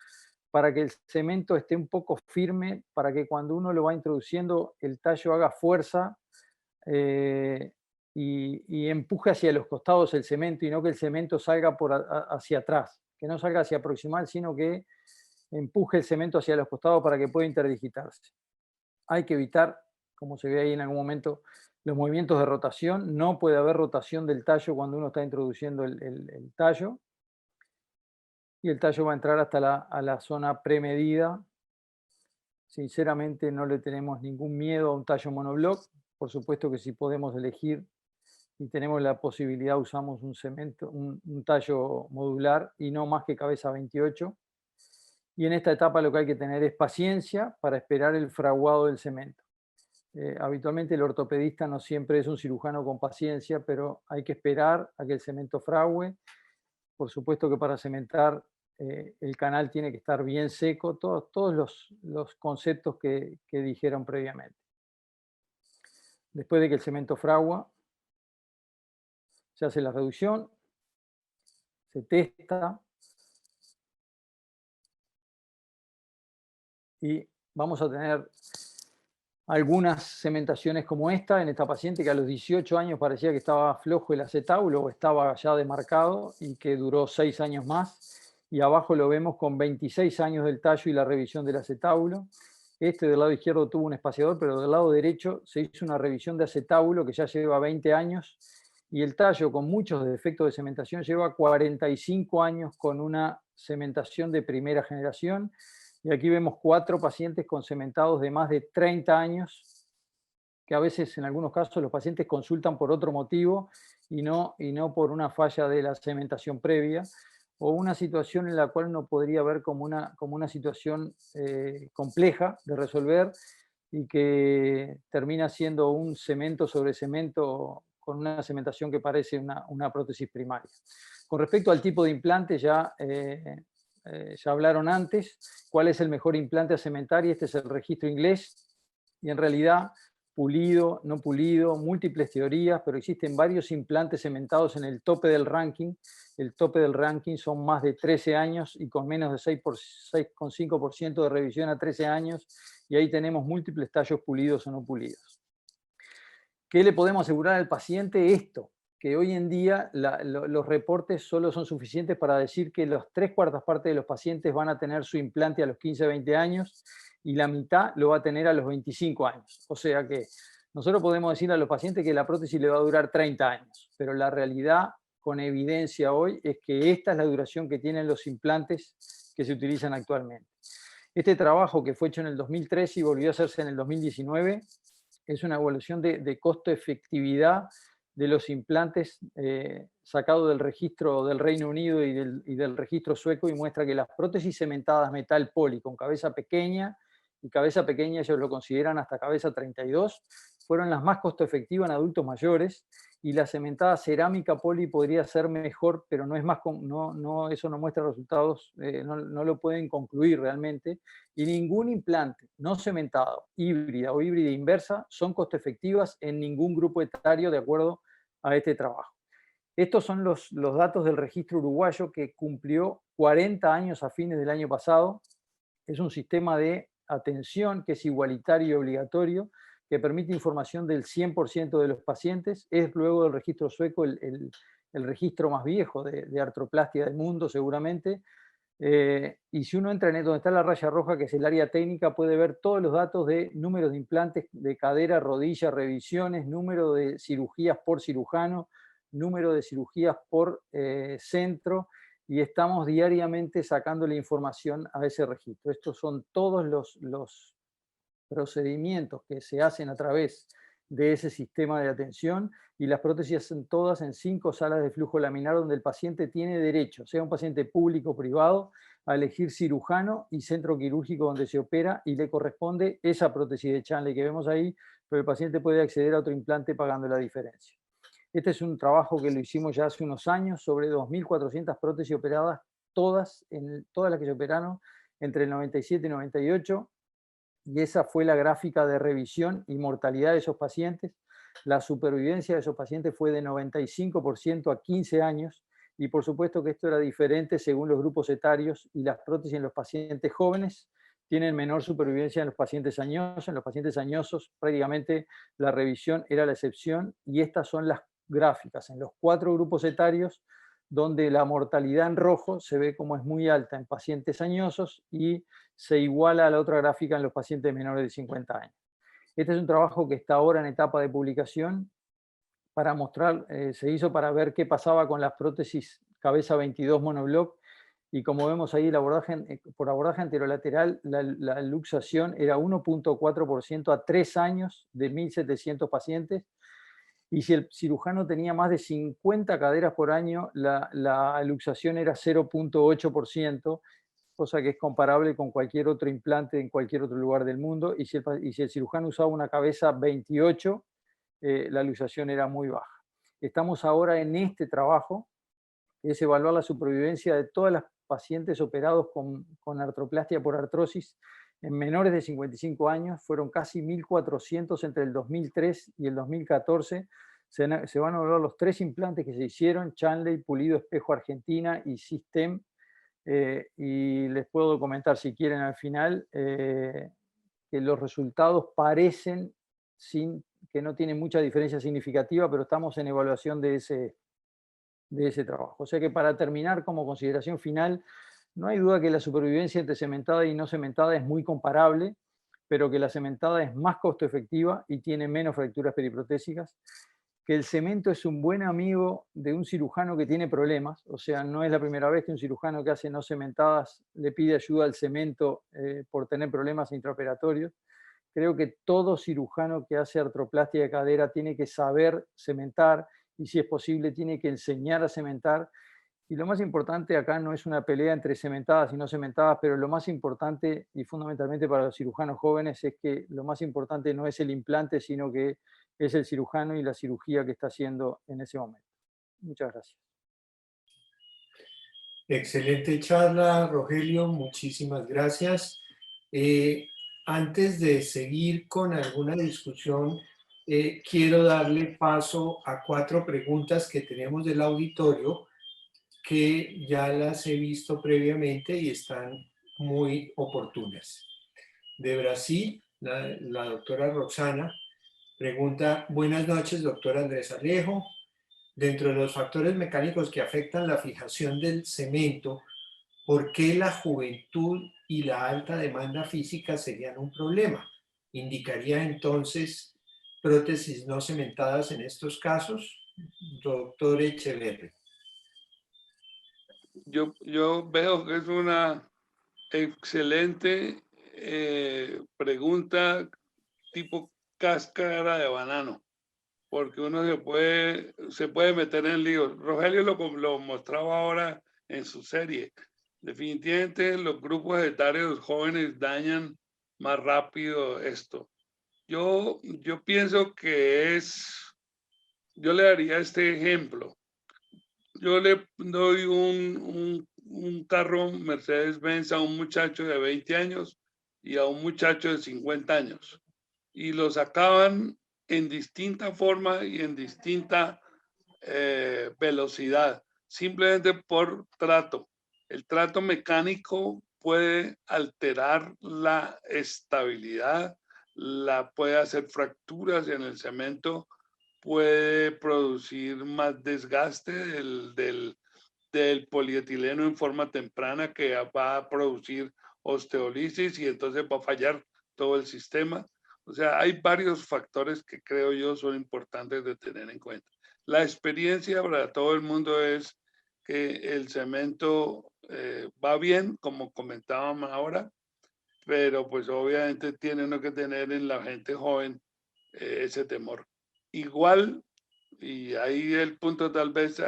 para que el cemento esté un poco firme, para que cuando uno lo va introduciendo el tallo haga fuerza y empuje hacia los costados el cemento y no que el cemento salga hacia atrás, que no salga hacia proximal, sino que empuje el cemento hacia los costados para que pueda interdigitarse. Hay que evitar, como se ve ahí en algún momento, los movimientos de rotación. No puede haber rotación del tallo cuando uno está introduciendo el tallo. Y el tallo va a entrar hasta a la zona premedida. Sinceramente no le tenemos ningún miedo a un tallo monobloc. Por supuesto que si podemos elegir y tenemos la posibilidad, usamos un cemento, un tallo modular y no más que cabeza 28. Y en esta etapa lo que hay que tener es paciencia para esperar el fraguado del cemento. Habitualmente el ortopedista no siempre es un cirujano con paciencia, pero hay que esperar a que el cemento frague. Por supuesto que para cementar el canal tiene que estar bien seco, todos los conceptos que dijeron previamente. Después de que el cemento fragua, se hace la reducción, se testa y vamos a tener algunas cementaciones como esta, en esta paciente que a los 18 años parecía que estaba flojo el acetábulo o estaba ya demarcado y que duró 6 años más. Y abajo lo vemos con 26 años del tallo y la revisión del acetábulo. Este del lado izquierdo tuvo un espaciador, pero del lado derecho se hizo una revisión de acetábulo que ya lleva 20 años y el tallo con muchos defectos de cementación lleva 45 años con una cementación de primera generación. Y aquí vemos 4 pacientes con cementados de más de 30 años, que a veces en algunos casos los pacientes consultan por otro motivo y no por una falla de la cementación previa, o una situación en la cual uno podría ver como una situación compleja de resolver y que termina siendo un cemento sobre cemento con una cementación que parece una prótesis primaria. Con respecto al tipo de implante, ya hablaron antes cuál es el mejor implante a cementar y este es el registro inglés y en realidad pulido, no pulido, múltiples teorías, pero existen varios implantes cementados en el tope del ranking. El tope del ranking son más de 13 años y con menos de 6,5% de revisión a 13 años y ahí tenemos múltiples tallos pulidos o no pulidos. ¿Qué le podemos asegurar al paciente? Esto, que hoy en día los reportes solo son suficientes para decir que las 3/4 partes de los pacientes van a tener su implante a los 15 a 20 años y la mitad lo va a tener a los 25 años. O sea que nosotros podemos decir a los pacientes que la prótesis le va a durar 30 años, pero la realidad con evidencia hoy es que esta es la duración que tienen los implantes que se utilizan actualmente. Este trabajo que fue hecho en el 2013 y volvió a hacerse en el 2019 es una evaluación de costo-efectividad de los implantes sacado del registro del Reino Unido y del registro sueco y muestra que las prótesis cementadas metal poli con cabeza pequeña, y cabeza pequeña ellos lo consideran hasta cabeza 32, fueron las más costo efectivas en adultos mayores y la cementada cerámica poli podría ser mejor, pero no es más, eso no muestra resultados, no lo pueden concluir realmente. Y ningún implante no cementado, híbrida o híbrida inversa, son costo efectivas en ningún grupo etario de acuerdo a este trabajo. Estos son los datos del registro uruguayo que cumplió 40 años a fines del año pasado. Es un sistema de atención que es igualitario y obligatorio, que permite información del 100% de los pacientes. Es luego del registro sueco el registro más viejo de artroplastia del mundo seguramente. Y si uno entra en donde está la raya roja, que es el área técnica, puede ver todos los datos de números de implantes de cadera, rodilla, revisiones, número de cirugías por cirujano, número de cirugías por centro, y estamos diariamente sacando la información a ese registro. Estos son todos los procedimientos que se hacen a través de ese sistema de atención y las prótesis son todas en 5 salas de flujo laminar donde el paciente tiene derecho, sea un paciente público o privado, a elegir cirujano y centro quirúrgico donde se opera y le corresponde esa prótesis de Chanley que vemos ahí, pero el paciente puede acceder a otro implante pagando la diferencia. Este es un trabajo que lo hicimos ya hace unos años sobre 2.400 prótesis operadas, todas las que se operaron entre el 97 y 98, y esa fue la gráfica de revisión y mortalidad de esos pacientes. La supervivencia de esos pacientes fue de 95% a 15 años y por supuesto que esto era diferente según los grupos etarios, y las prótesis en los pacientes jóvenes tienen menor supervivencia en los pacientes añosos. En los pacientes añosos prácticamente la revisión era la excepción, y estas son las gráficas en los 4 grupos etarios, donde la mortalidad en rojo se ve como es muy alta en pacientes añosos y se iguala a la otra gráfica en los pacientes menores de 50 años. Este es un trabajo que está ahora en etapa de publicación para mostrar, se hizo para ver qué pasaba con las prótesis cabeza 22 monobloc, y como vemos ahí, por abordaje anterolateral, la luxación era 1.4% a 3 años de 1.700 pacientes, y si el cirujano tenía más de 50 caderas por año, la luxación era 0.8%, cosa que es comparable con cualquier otro implante en cualquier otro lugar del mundo, y si el cirujano usaba una cabeza 28, la luxación era muy baja. Estamos ahora en este trabajo, que es evaluar la supervivencia de todas las pacientes operados con artroplastia por artrosis en menores de 55 años. Fueron casi 1.400 entre el 2003 y el 2014. Se van a evaluar los 3 implantes que se hicieron: Chanley, Pulido Espejo Argentina y System. Y les puedo comentar, si quieren, al final, que los resultados parecen que no tienen mucha diferencia significativa, pero estamos en evaluación de ese trabajo. O sea que, para terminar, como consideración final, no hay duda que la supervivencia entre cementada y no cementada es muy comparable, pero que la cementada es más costo efectiva y tiene menos fracturas periprotésicas, que el cemento es un buen amigo de un cirujano que tiene problemas. O sea, no es la primera vez que un cirujano que hace no cementadas le pide ayuda al cemento por tener problemas intraoperatorios. Creo que todo cirujano que hace artroplastia de cadera tiene que saber cementar, y si es posible tiene que enseñar a cementar. Y lo más importante acá no es una pelea entre cementadas y no cementadas, pero lo más importante, y fundamentalmente para los cirujanos jóvenes, es que lo más importante no es el implante, sino que es el cirujano y la cirugía que está haciendo en ese momento. Muchas gracias. Excelente charla, Rogelio, muchísimas gracias. Antes de seguir con alguna discusión, quiero darle paso a 4 preguntas que tenemos del auditorio, que ya las he visto previamente y están muy oportunas. De Brasil, la doctora Roxana pregunta: buenas noches, doctor Andrés Alejo. Dentro de los factores mecánicos que afectan la fijación del cemento, ¿por qué la juventud y la alta demanda física serían un problema? ¿Indicaría entonces prótesis no cementadas en estos casos? Doctor Echeverri. Yo veo que es una excelente pregunta tipo cáscara de banano, porque uno se puede meter en líos. Rogelio lo mostraba ahora en su serie. Definitivamente los grupos etarios jóvenes dañan más rápido esto. Yo pienso que yo le daría este ejemplo. Yo le doy un carro Mercedes-Benz a un muchacho de 20 años y a un muchacho de 50 años, y los acaban en distinta forma y en distinta velocidad, simplemente por trato. El trato mecánico puede alterar la estabilidad, puede hacer fracturas en el cemento, puede producir más desgaste del polietileno en forma temprana, que va a producir osteolisis y entonces va a fallar todo el sistema. O sea, hay varios factores que creo yo son importantes de tener en cuenta. La experiencia para todo el mundo es que el cemento va bien, como comentábamos ahora, pero pues obviamente tiene uno que tener en la gente joven ese temor. Igual, y ahí el punto tal vez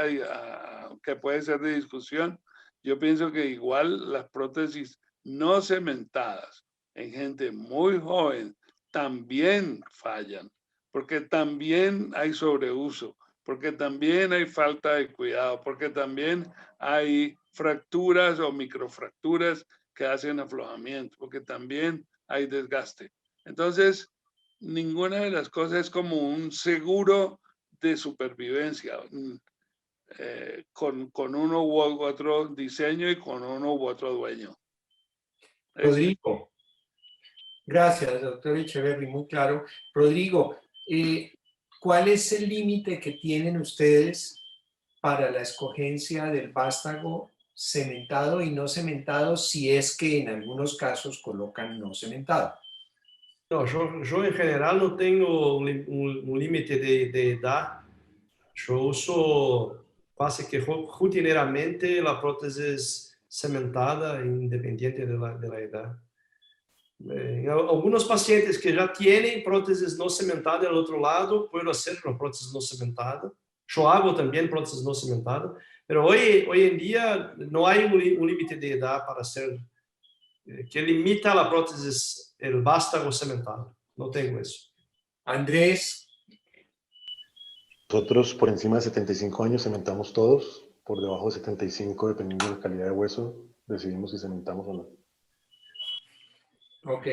que puede ser de discusión, yo pienso que igual las prótesis no cementadas en gente muy joven también fallan, porque también hay sobreuso, porque también hay falta de cuidado, porque también hay fracturas o microfracturas que hacen aflojamiento, porque también hay desgaste. Entonces, ninguna de las cosas es como un seguro de supervivencia. con uno u otro diseño y con uno u otro dueño. Rodrigo. Gracias, doctor Echeverry, muy claro. Rodrigo, ¿cuál es el límite que tienen ustedes para la escogencia del vástago cementado y no cementado, si es que en algunos casos colocan no cementado? No, yo en general no tengo un límite de edad. Yo uso casi que rutinariamente la prótesis cementada, independiente de la edad. Algunos pacientes que ya tienen prótesis no cementada al otro lado, puedo hacer una prótesis no cementada. Yo hago también prótesis no cementada, pero hoy en día no hay un límite de edad para hacer que limita la prótesis, el vástago cementado. No tengo eso. Andrés. Nosotros por encima de 75 años cementamos todos, por debajo de 75, dependiendo de la calidad de hueso, decidimos si cementamos o no. Ok,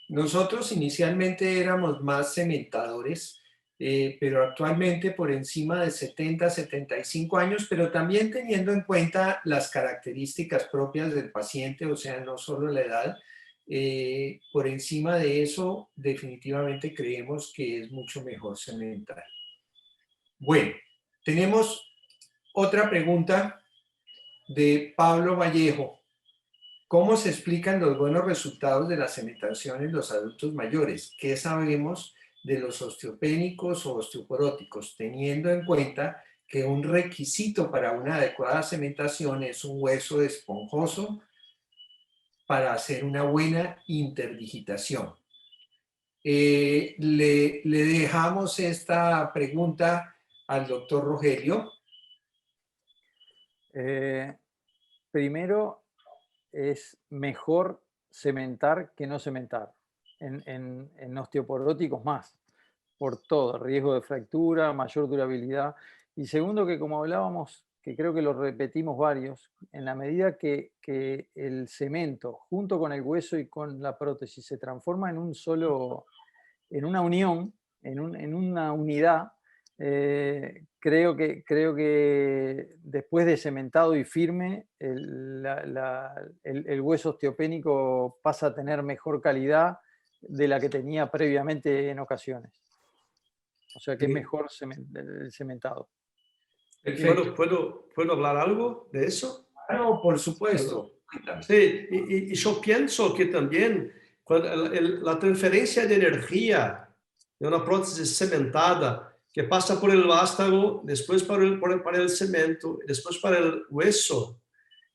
nosotros inicialmente éramos más cementadores, pero actualmente por encima de 70, 75 años, pero también teniendo en cuenta las características propias del paciente, o sea, no solo la edad, por encima de eso definitivamente creemos que es mucho mejor cementar. Bueno, tenemos otra pregunta de Pablo Vallejo. ¿Cómo se explican los buenos resultados de la cementación en los adultos mayores? ¿Qué sabemos de los osteopénicos o osteoporóticos, teniendo en cuenta que un requisito para una adecuada cementación es un hueso esponjoso para hacer una buena interdigitación? Le dejamos esta pregunta al doctor Rogelio. Primero, es mejor cementar que no cementar. En osteoporóticos más, por todo, riesgo de fractura, mayor durabilidad. Y segundo, que como hablábamos, que creo que lo repetimos varios, en la medida que el cemento, junto con el hueso y con la prótesis, se transforma en en una unión, en una unidad, creo que después de cementado y firme, el hueso osteopénico pasa a tener mejor calidad de la que tenía previamente en ocasiones. O sea que es mejor el cementado. ¿Puedo hablar algo de eso? Claro, por supuesto. Sí, y yo pienso que también la transferencia de energía de una prótesis cementada que pasa por el vástago, después para el cemento, después para el hueso,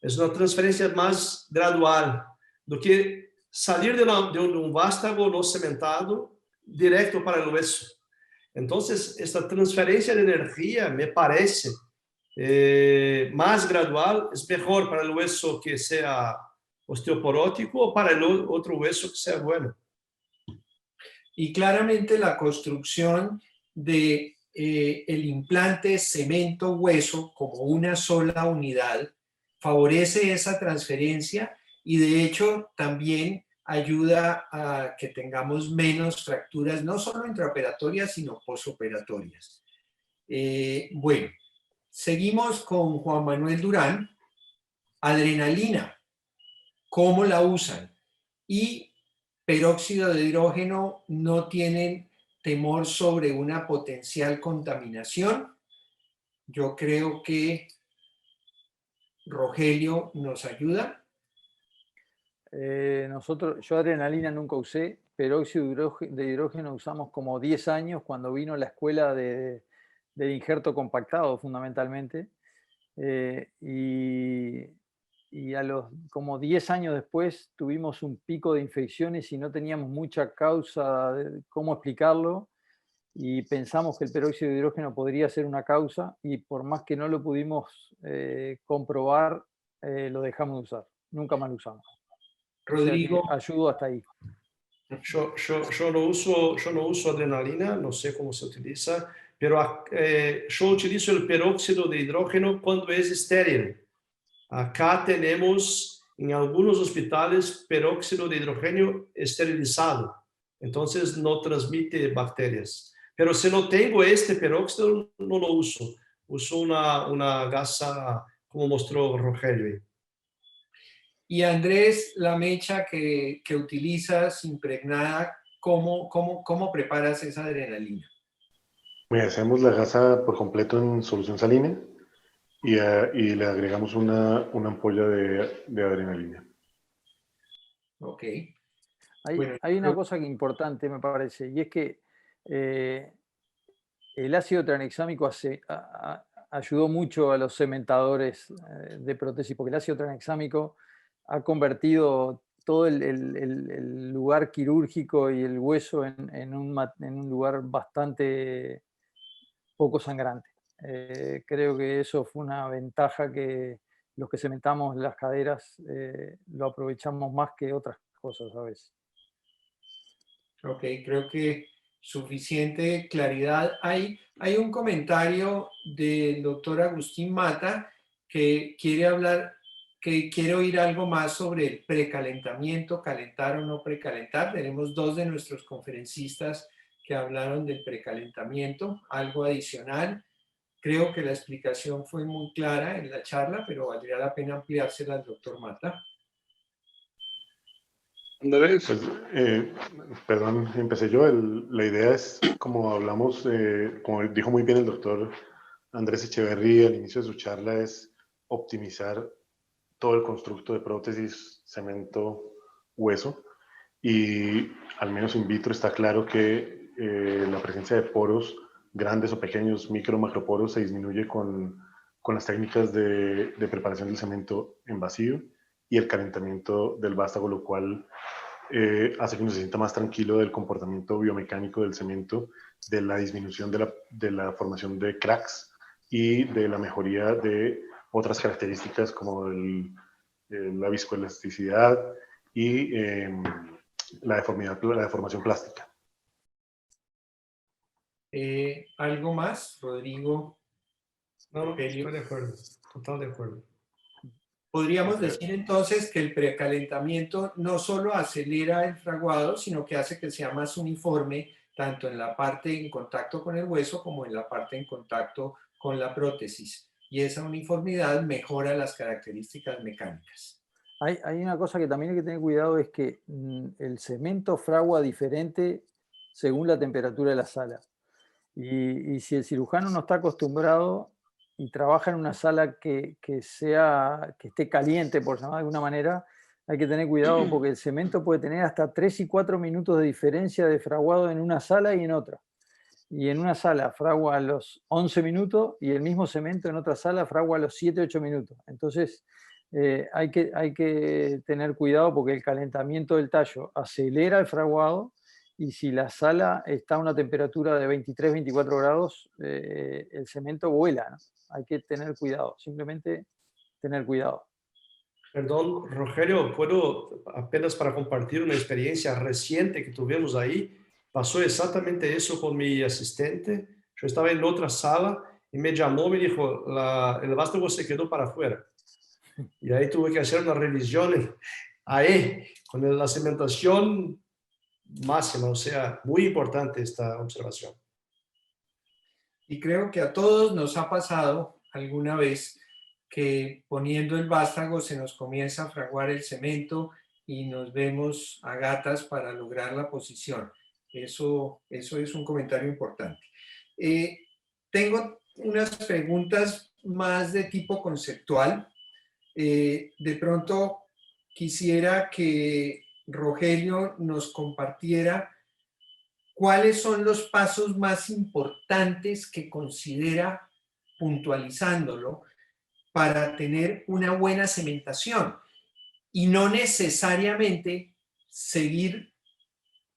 es una transferencia más gradual do que salir de un vástago no cementado directo para el hueso. Entonces, esta transferencia de energía me parece más gradual, es mejor para el hueso que sea osteoporótico o para el otro hueso que sea bueno. Y claramente la construcción de el implante cemento-hueso como una sola unidad favorece esa transferencia y de hecho también ayuda a que tengamos menos fracturas, no solo intraoperatorias, sino posoperatorias. Bueno, seguimos con Juan Manuel Durán. Adrenalina, ¿cómo la usan? Y peróxido de hidrógeno, ¿no tienen temor sobre una potencial contaminación? Yo creo que Rogelio nos ayuda. Yo adrenalina nunca usé, peróxido de hidrógeno usamos como 10 años cuando vino la escuela del injerto compactado fundamentalmente, y a los como 10 años después tuvimos un pico de infecciones y no teníamos mucha causa de cómo explicarlo, y pensamos que el peróxido de hidrógeno podría ser una causa, y por más que no lo pudimos comprobar, lo dejamos de usar, nunca más lo usamos. Rodrigo. O sea, ayudo hasta ahí. Yo no uso adrenalina, no sé cómo se utiliza, pero yo utilizo el peróxido de hidrógeno cuando es estéril. Acá tenemos en algunos hospitales peróxido de hidrógeno esterilizado, entonces no transmite bacterias. Pero si no tengo este peróxido, no lo uso. usó una gasa como mostró Rogelio. Y Andrés, la mecha que utilizas impregnada, ¿cómo preparas esa adrenalina? Mira, hacemos la gasa por completo en solución salina y le agregamos una ampolla de adrenalina. Ok. Hay, Bueno, hay una cosa que importante, me parece, y es que el ácido tranexámico ayudó mucho a los cementadores de prótesis, porque el ácido tranexámico ha convertido todo el lugar quirúrgico y el hueso en un lugar bastante poco sangrante. Creo que eso fue una ventaja que los que cementamos las caderas lo aprovechamos más que otras cosas a veces. ok, creo que suficiente claridad. Hay un comentario del doctor Agustín Mata que quiere oír algo más sobre el precalentamiento, calentar o no precalentar. Tenemos dos de nuestros conferencistas que hablaron del precalentamiento, algo adicional. Creo que la explicación fue muy clara en la charla, pero valdría la pena ampliársela al doctor Mata. Andrés. Pues, perdón, empecé yo. La idea es, como hablamos, como dijo muy bien el doctor Andrés Echeverría al inicio de su charla, es optimizar todo el constructo de prótesis, cemento, hueso. Y al menos in vitro está claro que la presencia de poros grandes o pequeños, micro, macroporos, se disminuye con las técnicas de preparación del cemento en vacío y el calentamiento del vástago, lo cual hace que uno se sienta más tranquilo del comportamiento biomecánico del cemento, de la disminución de la formación de cracks y de la mejoría de otras características como la viscoelasticidad y la deformación plástica. ¿Algo más, Rodrigo? No, estoy de acuerdo, total de acuerdo. Podríamos decir entonces que el precalentamiento no solo acelera el fraguado, sino que hace que sea más uniforme tanto en la parte en contacto con el hueso como en la parte en contacto con la prótesis. Y esa uniformidad mejora las características mecánicas. Hay una cosa que también hay que tener cuidado, es que el cemento fragua diferente según la temperatura de la sala. Y si el cirujano no está acostumbrado y trabaja en una sala que esté caliente, por llamar de alguna manera, hay que tener cuidado porque el cemento puede tener hasta 3 y 4 minutos de diferencia de fraguado en una sala y en otra. Y en una sala fragua a los 11 minutos y el mismo cemento en otra sala fragua a los 7, 8 minutos. Entonces hay que tener cuidado porque el calentamiento del tallo acelera el fraguado. Y si la sala está a una temperatura de 23, 24 grados, el cemento vuela, ¿no? Hay que tener cuidado, simplemente tener cuidado. Perdón, Rogelio, puedo apenas para compartir una experiencia reciente que tuvimos ahí. Pasó exactamente eso con mi asistente. Yo estaba en otra sala y me llamó, me dijo, el vástago se quedó para afuera. Y ahí tuve que hacer una revisión ahí, con la cementación máxima, o sea, muy importante esta observación. Y creo que a todos nos ha pasado alguna vez que poniendo el vástago se nos comienza a fraguar el cemento y nos vemos a gatas para lograr la posición. Eso es un comentario importante. Tengo unas preguntas más de tipo conceptual. De pronto quisiera que Rogelio nos compartiera cuáles son los pasos más importantes que considera, puntualizándolo, para tener una buena cementación y no necesariamente seguir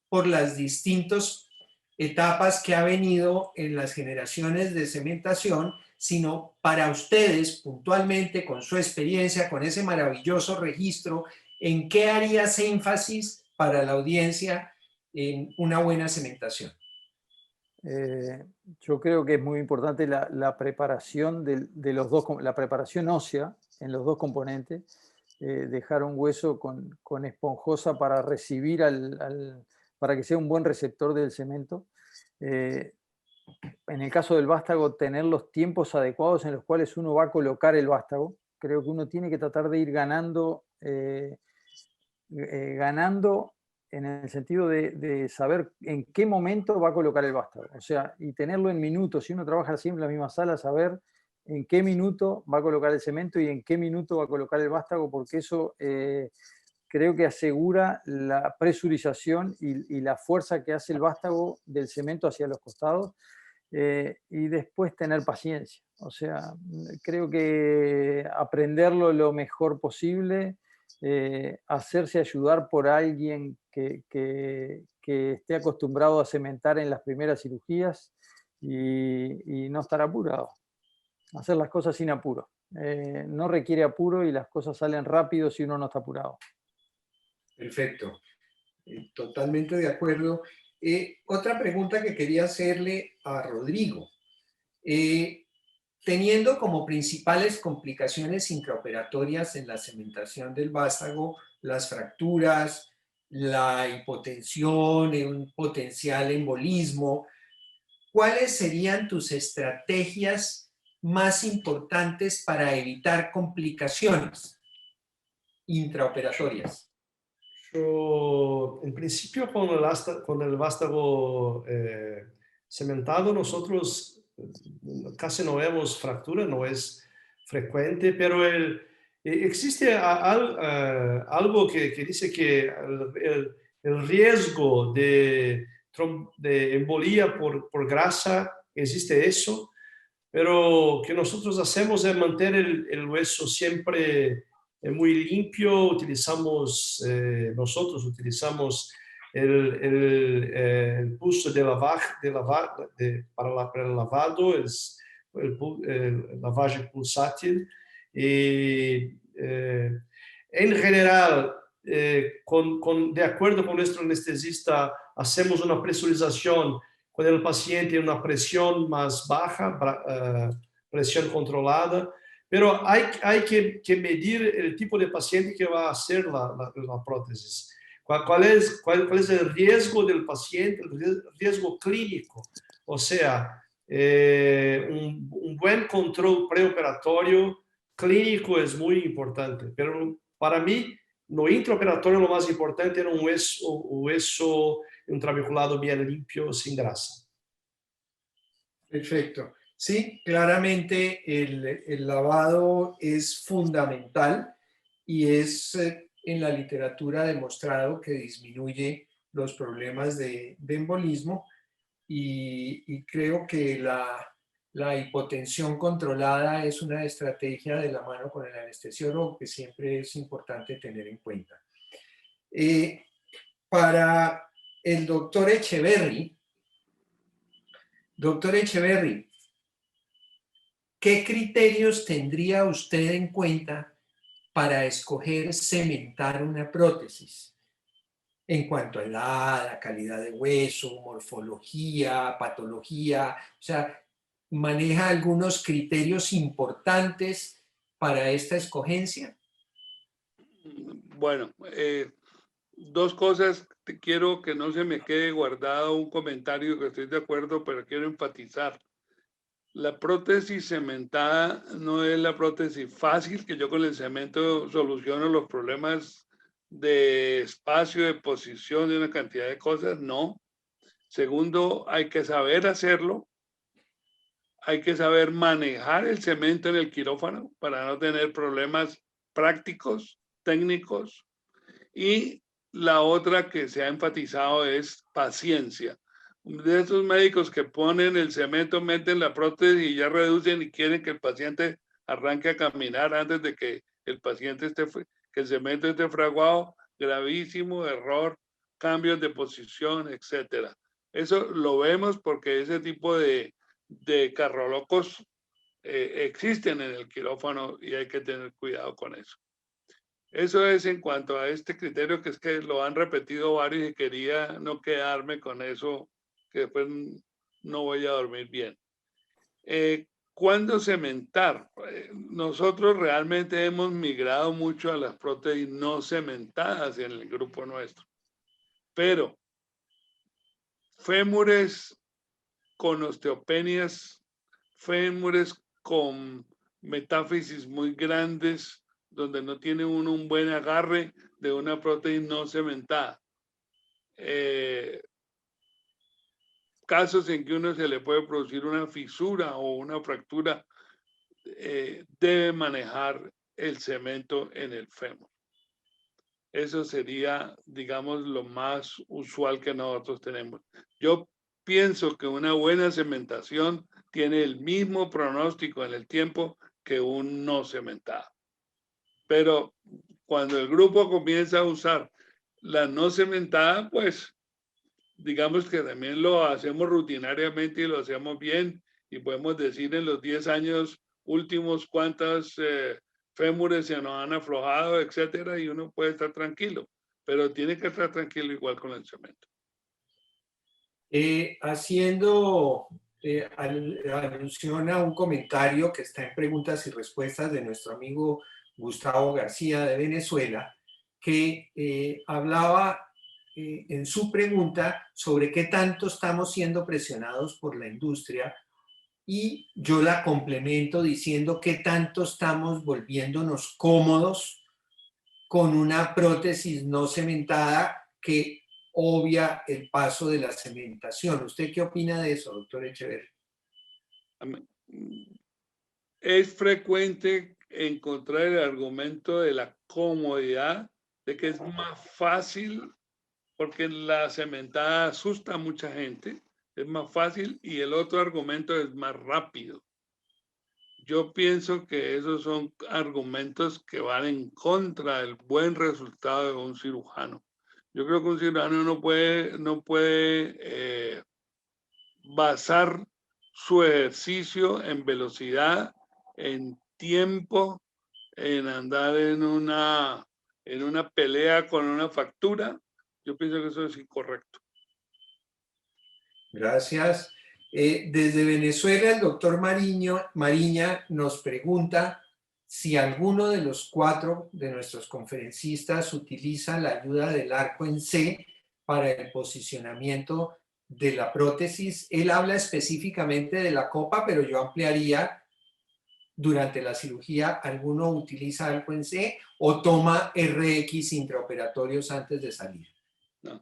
por las distintas etapas que ha venido en las generaciones de cementación, sino para ustedes puntualmente, con su experiencia, con ese maravilloso registro, ¿en qué harías énfasis para la audiencia en una buena cementación? Yo creo que es muy importante la preparación de los dos, la preparación ósea en los dos componentes, dejar un hueso con esponjosa para recibir para que sea un buen receptor del cemento. en el caso del vástago, tener los tiempos adecuados en los cuales uno va a colocar el vástago. Creo que uno tiene que tratar de ir ganando en el sentido de saber en qué momento va a colocar el vástago. O sea, y tenerlo en minutos. Si uno trabaja siempre en la misma sala, saber en qué minuto va a colocar el cemento y en qué minuto va a colocar el vástago, porque eso creo que asegura la presurización y la fuerza que hace el vástago del cemento hacia los costados. Y después tener paciencia. O sea, creo que aprenderlo lo mejor posible, hacerse ayudar por alguien que esté acostumbrado a cementar en las primeras cirugías y no estar apurado. Hacer las cosas sin apuro. No requiere apuro y las cosas salen rápido si uno no está apurado. Perfecto. Totalmente de acuerdo. Otra pregunta que quería hacerle a Rodrigo. Teniendo como principales complicaciones intraoperatorias en la cementación del vástago las fracturas, la hipotensión, un potencial embolismo, ¿cuáles serían tus estrategias más importantes para evitar complicaciones intraoperatorias? Yo, en principio, con el vástago cementado, nosotros casi no vemos fractura, no es frecuente, pero existe algo que dice que el riesgo de embolía por grasa, existe eso, pero que nosotros hacemos es mantener el hueso siempre muy limpio. Nosotros utilizamos el pulso para el lavado, el lavage pulsátil. Y en general, de acuerdo con nuestro anestesista, hacemos una presurización con el paciente en una presión más baja, presión controlada, pero hay que medir el tipo de paciente que va a hacer la prótesis. ¿Cuál es el riesgo del paciente, el riesgo clínico? O sea, un buen control preoperatorio clínico es muy importante, pero para mí, no intraoperatorio lo más importante era un hueso intraviculado bien limpio, sin grasa. Perfecto. Sí, claramente el lavado es fundamental y es en la literatura demostrado que disminuye los problemas de embolismo y creo que la hipotensión controlada es una estrategia de la mano con el anestesiólogo que siempre es importante tener en cuenta. Para el doctor Echeverry, ¿qué criterios tendría usted en cuenta para escoger cementar una prótesis? En cuanto a edad, calidad de hueso, morfología, patología, o sea, ¿maneja algunos criterios importantes para esta escogencia? Bueno, dos cosas. Quiero que no se me quede guardado un comentario que estoy de acuerdo, pero quiero enfatizar. La prótesis cementada no es la prótesis fácil, que yo con el cemento soluciono los problemas de espacio, de posición, de una cantidad de cosas. No. Segundo, hay que saber hacerlo. Hay que saber manejar el cemento en el quirófano para no tener problemas prácticos, técnicos. Y la otra que se ha enfatizado es paciencia. De esos médicos que ponen el cemento, meten la prótesis y ya reducen y quieren que el paciente arranque a caminar antes de que el paciente que el cemento esté fraguado, gravísimo error, cambios de posición, etcétera. Eso lo vemos porque ese tipo de carrolocos existen en el quirófano y hay que tener cuidado con eso. Eso es en cuanto a este criterio, que es que lo han repetido varios y quería no quedarme con eso, que después no voy a dormir bien. ¿Cuándo cementar? Nosotros realmente hemos migrado mucho a las prótesis no cementadas en el grupo nuestro. Pero fémures con osteopenias, fémures con metáfisis muy grandes, donde no tiene uno un buen agarre de una prótesis no cementada. Casos en que uno se le puede producir una fisura o una fractura, debe manejar el cemento en el fémur. Eso sería, digamos, lo más usual que nosotros tenemos. Yo pienso que una buena cementación tiene el mismo pronóstico en el tiempo que un no cementado. Pero cuando el grupo comienza a usar la no cementada, pues digamos que también lo hacemos rutinariamente y lo hacemos bien, y podemos decir en los 10 años últimos cuántas fémures se nos han aflojado, etcétera, y uno puede estar tranquilo, pero tiene que estar tranquilo igual con el cemento. Haciendo alusión a un comentario que está en preguntas y respuestas de nuestro amigo Gustavo García de Venezuela, que hablaba en su pregunta sobre qué tanto estamos siendo presionados por la industria, y yo la complemento diciendo qué tanto estamos volviéndonos cómodos con una prótesis no cementada que obvia el paso de la cementación. ¿Usted qué opina de eso, doctor Echeverri? Es frecuente encontrar el argumento de la comodidad, de que es más fácil, porque la cementada asusta a mucha gente, es más fácil, y el otro argumento es más rápido. Yo pienso que esos son argumentos que van en contra del buen resultado de un cirujano. Yo creo que un cirujano no puede basar su ejercicio en velocidad, en tiempo, en andar en una pelea con una factura. Yo pienso que eso es incorrecto. Gracias. Desde Venezuela, el doctor Mariña nos pregunta si alguno de los 4 de nuestros conferencistas utiliza la ayuda del arco en C para el posicionamiento de la prótesis. Él habla específicamente de la copa, pero yo ampliaría: durante la cirugía, ¿alguno utiliza arco en C o toma RX intraoperatorios antes de salir? No.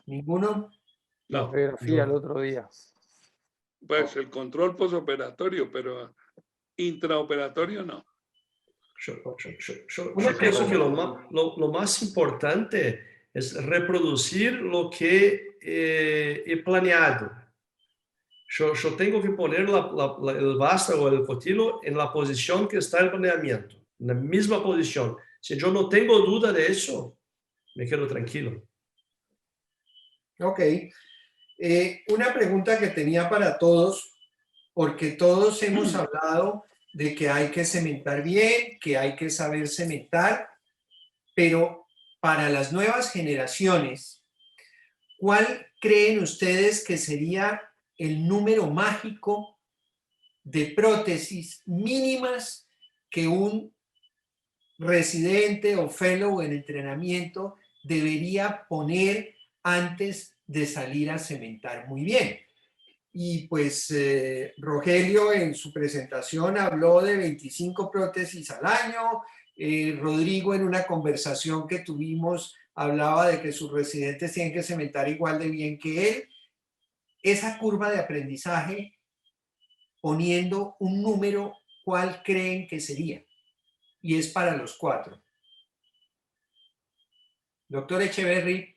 ¿Ninguno? La No, radiografía el otro día. pues el control posoperatorio, pero intraoperatorio no. Yo pienso que lo más importante es reproducir lo que he planeado. Yo tengo que poner el vástago o el cotilo en la posición que está el planeamiento, en la misma posición. Si yo no tengo duda de eso, me quedo tranquilo. Ok. Una pregunta que tenía para todos, porque todos hemos hablado de que hay que cementar bien, que hay que saber cementar, pero para las nuevas generaciones, ¿cuál creen ustedes que sería el número mágico de prótesis mínimas que un residente o fellow en entrenamiento debería poner antes de salir a cementar muy bien? Y pues Rogelio en su presentación habló de 25 prótesis al año. Rodrigo, en una conversación que tuvimos, hablaba de que sus residentes tienen que cementar igual de bien que él. Esa curva de aprendizaje, poniendo un número, ¿cuál creen que sería? Y es para los 4. Doctor Echeverri.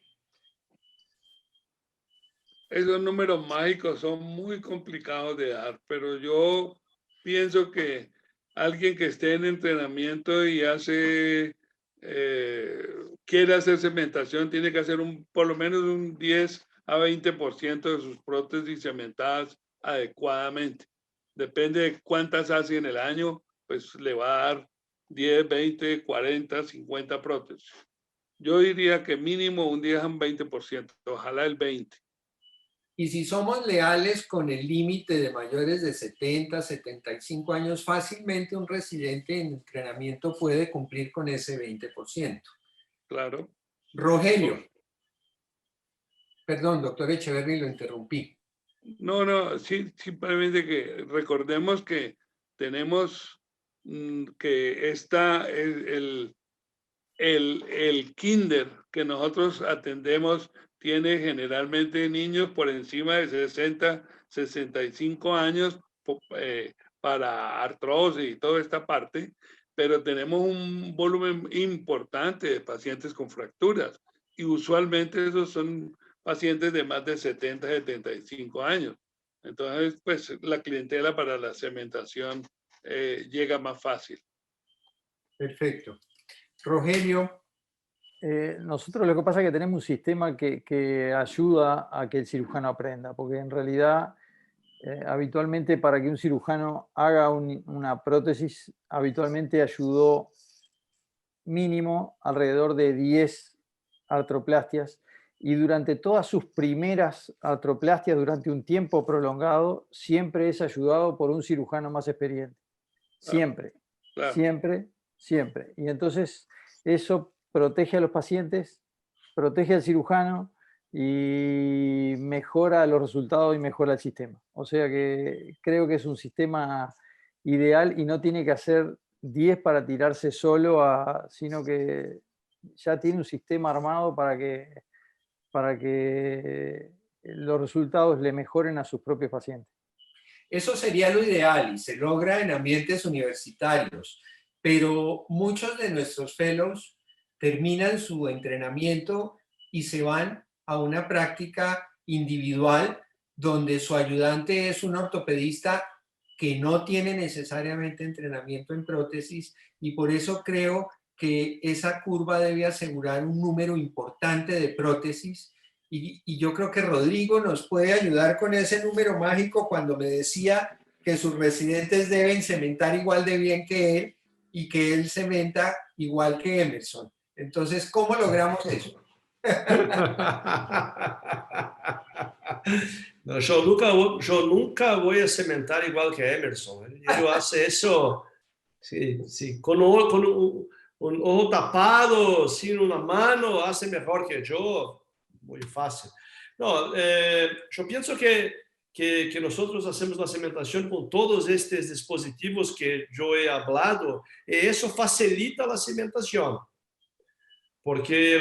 Esos números mágicos son muy complicados de dar, pero yo pienso que alguien que esté en entrenamiento y quiere hacer cementación, tiene que hacer por lo menos un 10 a 20% de sus prótesis cementadas adecuadamente. Depende de cuántas hace en el año, pues le va a dar 10, 20, 40, 50 prótesis. Yo diría que mínimo un 10 a un 20%, ojalá el 20%. Y si somos leales con el límite de mayores de 70, 75 años, fácilmente un residente en entrenamiento puede cumplir con ese 20%. Claro. Rogelio, Perdón, doctor Echeverry, lo interrumpí. No, sí, simplemente que recordemos que tenemos que está el kinder que nosotros atendemos tiene generalmente niños por encima de 60, 65 años para artrosis y toda esta parte, pero tenemos un volumen importante de pacientes con fracturas y usualmente esos son pacientes de más de 70, 75 años. Entonces, pues la clientela para la cementación llega más fácil. Perfecto. Rogelio. Nosotros lo que pasa es que tenemos un sistema que ayuda a que el cirujano aprenda, porque en realidad habitualmente para que un cirujano haga una prótesis, habitualmente ayudó mínimo alrededor de 10 artroplastias, y durante todas sus primeras artroplastias, durante un tiempo prolongado, siempre es ayudado por un cirujano más experiente. Siempre, Claro. siempre. Y entonces eso protege a los pacientes, protege al cirujano y mejora los resultados y mejora el sistema. O sea que creo que es un sistema ideal y no tiene que hacer 10 para tirarse solo, sino que ya tiene un sistema armado para que los resultados le mejoren a sus propios pacientes. Eso sería lo ideal y se logra en ambientes universitarios, pero muchos de nuestros fellows terminan su entrenamiento y se van a una práctica individual donde su ayudante es un ortopedista que no tiene necesariamente entrenamiento en prótesis, y por eso creo que esa curva debe asegurar un número importante de prótesis. Y yo creo que Rodrigo nos puede ayudar con ese número mágico cuando me decía que sus residentes deben cementar igual de bien que él y que él cementa igual que Emerson. Entonces, ¿cómo logramos eso? No, yo nunca voy a cementar igual que Emerson. Él hace eso sí, con un ojo tapado, sin una mano, hace mejor que yo. Muy fácil. No, yo pienso que nosotros hacemos la cementación con todos estos dispositivos que yo he hablado, y eso facilita la cementación, porque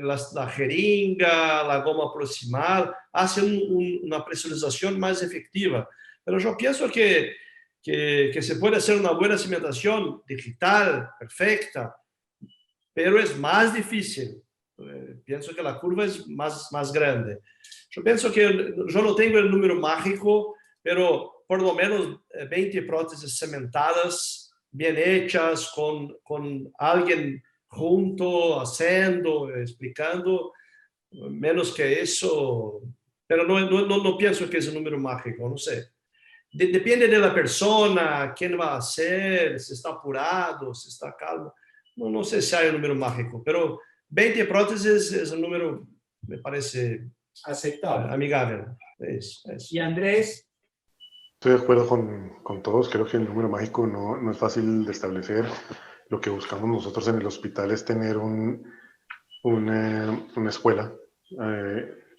la jeringa, la goma proximal hacen una presurización más efectiva. Pero yo pienso que se puede hacer una buena cementación digital, perfecta, pero es más difícil. Pienso que la curva es más grande. Yo pienso que yo no tengo el número mágico, pero por lo menos 20 prótesis cementadas, bien hechas, con alguien junto, haciendo, explicando, menos que eso. Pero no pienso que es un número mágico, no sé. Depende de la persona, quién va a hacer, si está apurado, si está calmo. No sé si hay un número mágico, pero 20 prótesis es un número, me parece, aceptable, amigable. Y Andrés. Estoy de acuerdo con todos. Creo que el número mágico no es fácil de establecer. Lo que buscamos nosotros en el hospital es tener una escuela,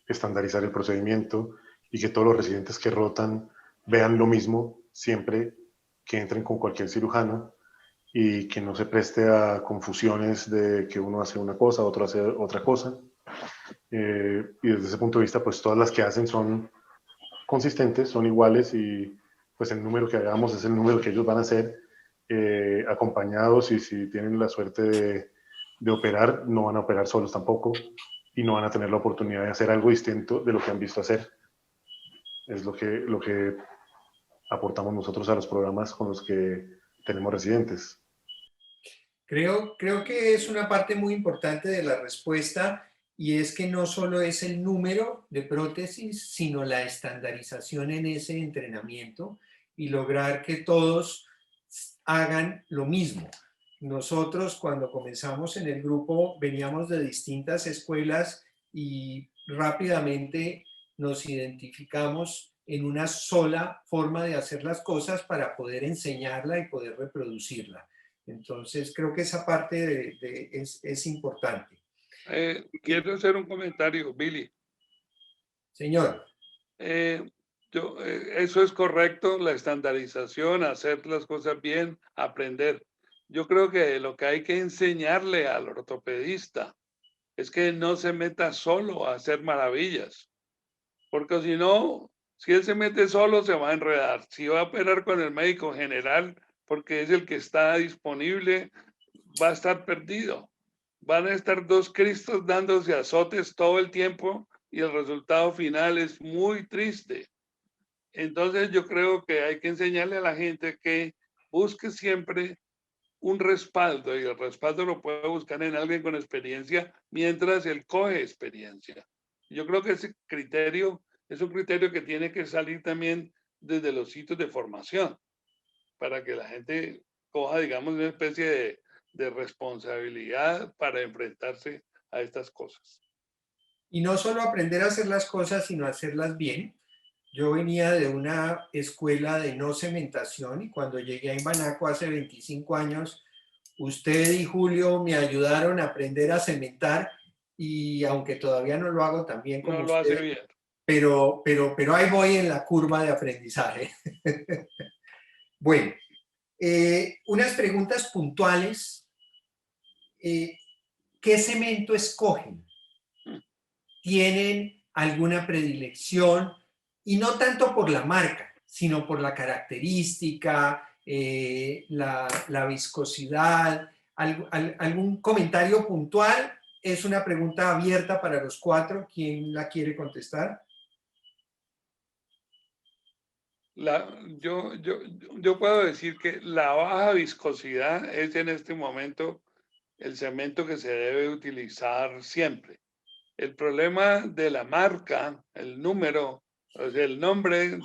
estandarizar el procedimiento y que todos los residentes que rotan vean lo mismo siempre que entren con cualquier cirujano, y que no se preste a confusiones de que uno hace una cosa, otro hace otra cosa. Y desde ese punto de vista, pues todas las que hacen son consistentes, son iguales, y pues el número que hagamos es el número que ellos van a hacer, acompañados, y si tienen la suerte de operar, no van a operar solos tampoco, y no van a tener la oportunidad de hacer algo distinto de lo que han visto hacer. Es lo que aportamos nosotros a los programas con los que tenemos residentes. Creo que es una parte muy importante de la respuesta, y es que no solo es el número de prótesis, sino la estandarización en ese entrenamiento y lograr que todos hagan lo mismo. Nosotros, cuando comenzamos en el grupo, veníamos de distintas escuelas y rápidamente nos identificamos en una sola forma de hacer las cosas para poder enseñarla y poder reproducirla. Entonces, creo que esa parte es importante. Quiero hacer un comentario, Billy. Señor. Eso es correcto, la estandarización, hacer las cosas bien, aprender. Yo creo que lo que hay que enseñarle al ortopedista es que no se meta solo a hacer maravillas, porque si no, si él se mete solo se va a enredar. Si va a operar con el médico general, porque es el que está disponible, va a estar perdido. Van a estar dos Cristos dándose azotes todo el tiempo y el resultado final es muy triste. Entonces yo creo que hay que enseñarle a la gente que busque siempre un respaldo, y el respaldo lo puede buscar en alguien con experiencia mientras él coge experiencia. Yo creo que ese criterio es un criterio que tiene que salir también desde los sitios de formación, para que la gente coja, digamos, una especie de responsabilidad para enfrentarse a estas cosas. Y no solo aprender a hacer las cosas, sino hacerlas bien. Yo venía de una escuela de no cementación y cuando llegué a Imbanaco hace 25 años, usted y Julio me ayudaron a aprender a cementar y aunque todavía no lo hago tan bien como no lo usted, hace bien. pero ahí voy en la curva de aprendizaje. Bueno, unas preguntas puntuales. ¿Qué cemento escogen? ¿Tienen alguna predilección? Y no tanto por la marca, sino por la característica, la viscosidad, algún comentario puntual. Es una pregunta abierta para los cuatro. ¿Quién la quiere contestar? Yo puedo decir que la baja viscosidad es en este momento el cemento que se debe utilizar siempre. El problema de la marca, el número, o sea, el nombre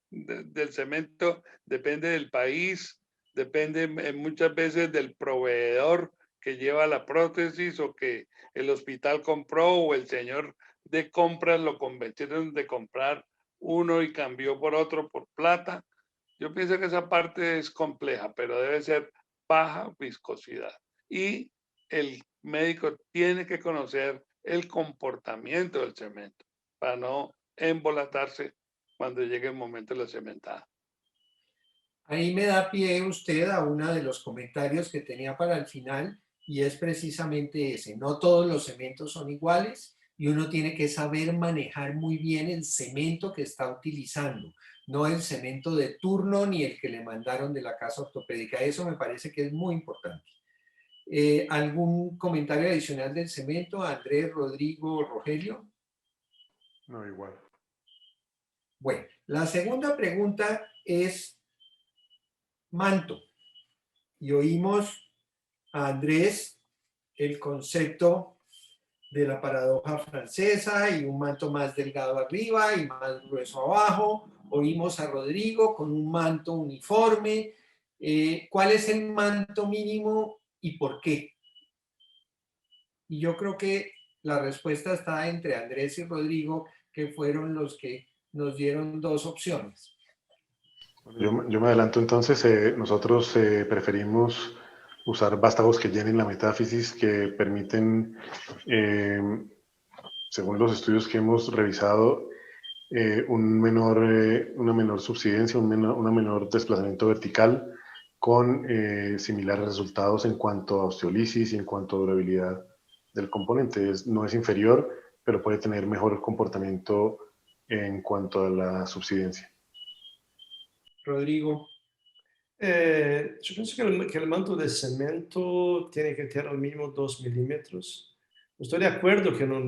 del cemento depende del país, depende muchas veces del proveedor que lleva la prótesis o que el hospital compró o el señor de compras lo convencieron de comprar uno y cambió por otro por plata. Yo pienso que esa parte es compleja, pero debe ser baja viscosidad. Y el médico tiene que conocer el comportamiento del cemento para no embolatarse cuando llegue el momento de la cementada. Ahí me da pie usted a uno de los comentarios que tenía para el final y es precisamente ese. No todos los cementos son iguales y uno tiene que saber manejar muy bien el cemento que está utilizando, no el cemento de turno ni el que le mandaron de la casa ortopédica. Eso me parece que es muy importante. ¿Algún comentario adicional del cemento? Andrés, Rodrigo, Rogelio. No, igual. Bueno, la segunda pregunta es manto. Y oímos a Andrés el concepto de la paradoja francesa y un manto más delgado arriba y más grueso abajo. Oímos a Rodrigo con un manto uniforme. ¿Cuál es el manto mínimo y por qué? Y yo creo que la respuesta está entre Andrés y Rodrigo, que fueron los que nos dieron dos opciones. Yo me adelanto entonces. Nosotros preferimos usar vástagos que llenen la metáfisis, que permiten, según los estudios que hemos revisado, una menor subsidencia, un menor desplazamiento vertical, con similares resultados en cuanto a osteolisis y en cuanto a durabilidad del componente. No es inferior, pero puede tener mejor comportamiento en cuanto a la subsidencia. Rodrigo. Yo pienso que el manto de cemento tiene que tener al mínimo 2 milímetros. Estoy de acuerdo que no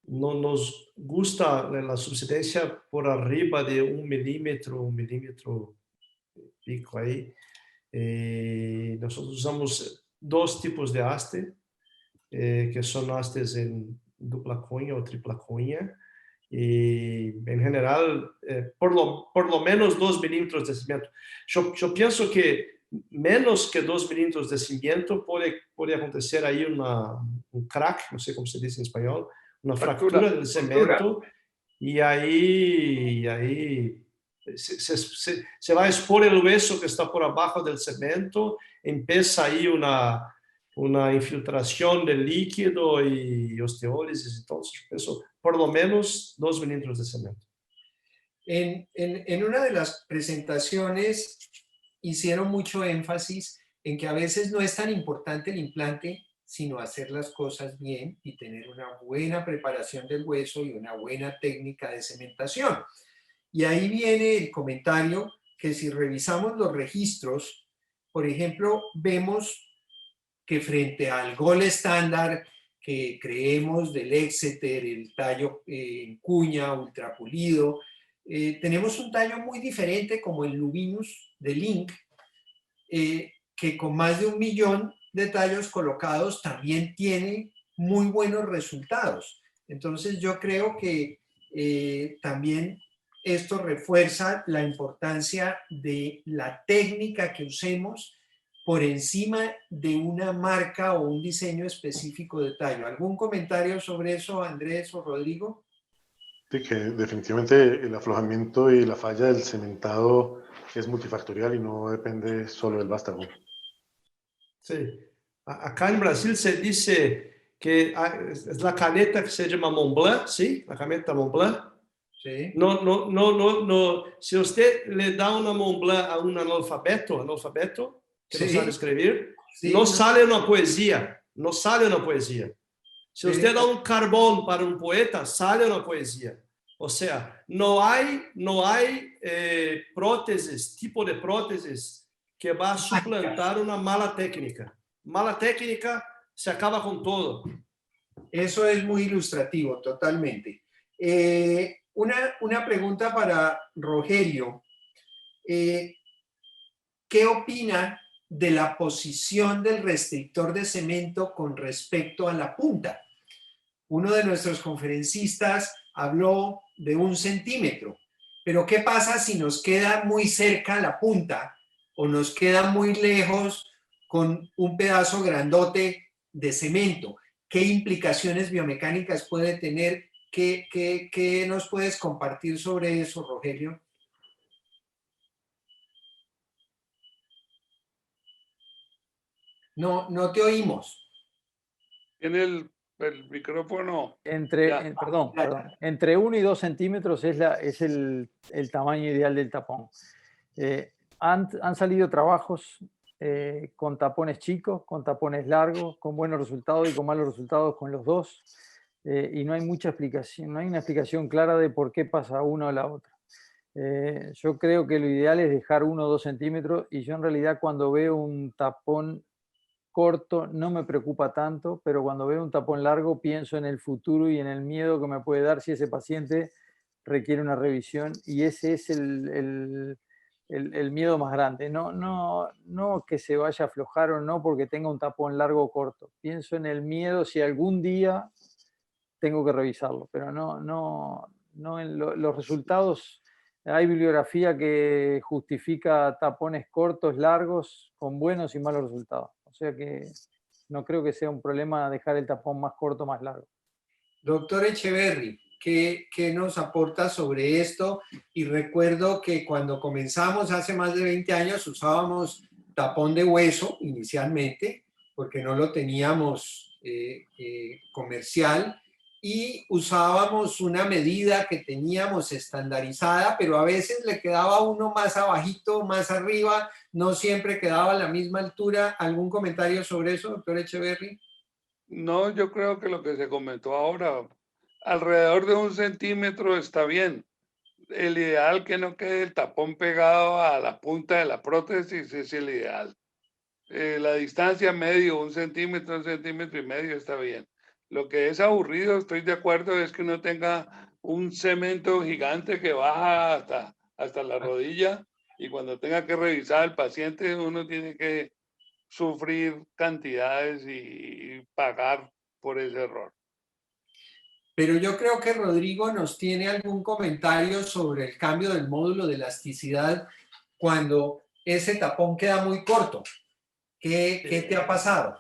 nos gusta la subsidencia por arriba de 1 milímetro pico ahí. Nosotros usamos dos tipos de haste, que son hastes en dupla cuña o tripla cuña. Y en general, por lo menos 2 milímetros de cemento. Yo pienso que menos que 2 milímetros de cemento puede acontecer ahí un crack, no sé cómo se dice en español, una fractura del cemento, y ahí se va a expor el hueso que está por abajo del cemento, empieza ahí una una infiltración del líquido y osteólisis. Entonces, eso, por lo menos 2 milímetros de cemento. En una de las presentaciones hicieron mucho énfasis en que a veces no es tan importante el implante, sino hacer las cosas bien y tener una buena preparación del hueso y una buena técnica de cementación. Y ahí viene el comentario que si revisamos los registros, por ejemplo, vemos que frente al gol estándar que creemos del Exeter, el tallo en cuña ultrapulido, tenemos un tallo muy diferente como el Lubinus de Link, que con más de 1 millón de tallos colocados también tiene muy buenos resultados. Entonces yo creo que también esto refuerza la importancia de la técnica que usemos por encima de una marca o un diseño específico de tallo. ¿Algún comentario sobre eso, Andrés o Rodrigo? Sí, que definitivamente el aflojamiento y la falla del cementado es multifactorial y no depende solo del vástago. Sí. Acá en Brasil se dice que es la caneta que se llama Montblanc, ¿sí? La caneta Montblanc. Sí. No. Si usted le da una Montblanc a un analfabeto que Sí. no sabe escribir, Sí, no sale una poesía. No sale una poesía. Si Sí. usted da un carbón para un poeta, sale una poesía. O sea, no hay prótesis, tipo de prótesis que va a suplantar una mala técnica. Mala técnica se acaba con todo. Eso es muy ilustrativo, totalmente. Una pregunta para Rogelio. ¿Qué opina de la posición del restrictor de cemento con respecto a la punta? Uno de nuestros conferencistas habló de 1 centímetro, pero ¿qué pasa si nos queda muy cerca la punta o nos queda muy lejos con un pedazo grandote de cemento? ¿Qué implicaciones biomecánicas puede tener? ¿Qué nos puedes compartir sobre eso, Rogelio? No te oímos. En el micrófono. Perdón, entre 1 y 2 centímetros es el tamaño ideal del tapón. Han salido trabajos con tapones chicos, con tapones largos, con buenos resultados y con malos resultados con los dos. Y no hay mucha explicación, no hay una explicación clara de por qué pasa una o la otra. Yo creo que lo ideal es dejar 1 o 2 centímetros, y yo en realidad cuando veo un tapón corto no me preocupa tanto, pero cuando veo un tapón largo pienso en el futuro y en el miedo que me puede dar si ese paciente requiere una revisión, y ese es el miedo más grande. No que se vaya a aflojar o no porque tenga un tapón largo o corto. Pienso en el miedo si algún día tengo que revisarlo, pero no en los resultados. Hay bibliografía que justifica tapones cortos, largos, con buenos y malos resultados. O sea que no creo que sea un problema dejar el tapón más corto, más largo. Doctor Echeverry, ¿qué nos aporta sobre esto? Y recuerdo que cuando comenzamos hace más de 20 años usábamos tapón de hueso inicialmente, porque no lo teníamos comercial, y usábamos una medida que teníamos estandarizada, pero a veces le quedaba uno más abajito, más arriba, no siempre quedaba a la misma altura. ¿Algún comentario sobre eso, doctor Echeverry? No, yo creo que lo que se comentó ahora, alrededor de 1 centímetro está bien. El ideal que no quede el tapón pegado a la punta de la prótesis es el ideal. La distancia medio, 1 centímetro, 1,5 centímetros está bien. Lo que es aburrido, estoy de acuerdo, es que uno tenga un cemento gigante que baja hasta la rodilla, y cuando tenga que revisar al paciente uno tiene que sufrir cantidades y pagar por ese error. Pero yo creo que Rodrigo nos tiene algún comentario sobre el cambio del módulo de elasticidad cuando ese tapón queda muy corto. ¿Qué te ha pasado?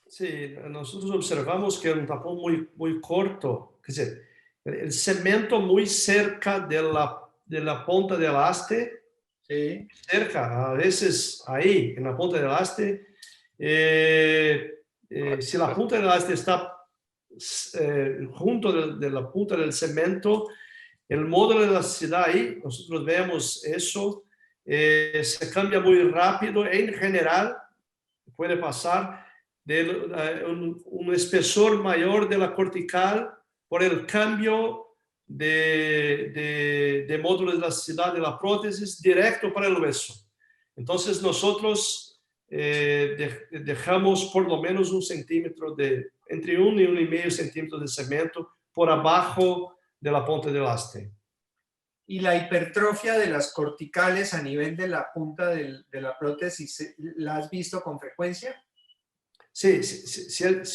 Sí, nosotros observamos que un tapón muy corto, quer dizer, el cemento muy cerca de la punta del haste, Sí. cerca, a veces ahí, en la punta del haste, si la punta del haste está junto de la punta del cemento, el módulo de elasticidad ahí, nosotros vemos eso, se cambia muy rápido. En general, puede pasar de un espesor mayor de la cortical por el cambio de módulo de elasticidad de la prótesis directo para el hueso. Entonces nosotros dejamos por lo menos 1 centímetro entre 1 y 1,5 centímetros de cemento por abajo de la punta del haste. ¿Y la hipertrofia de las corticales a nivel de la punta de la prótesis, la has visto con frecuencia? Sí, si el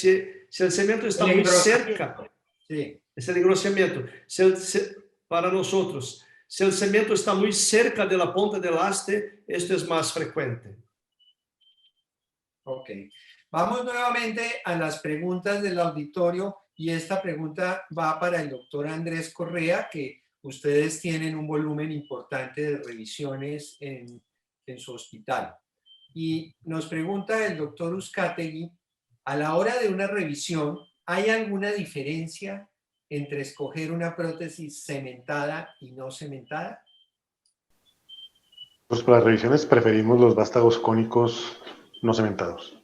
cemento está muy cerca, sí. es el engrosamiento. Para nosotros, si el cemento está muy cerca de la punta del haste, esto es más frecuente. Ok. Vamos nuevamente a las preguntas del auditorio y esta pregunta va para el doctor Andrés Correa, que ustedes tienen un volumen importante de revisiones en su hospital. Y nos pregunta el doctor Uzcategui, a la hora de una revisión, ¿hay alguna diferencia entre escoger una prótesis cementada y no cementada? Pues para las revisiones preferimos los vástagos cónicos no cementados.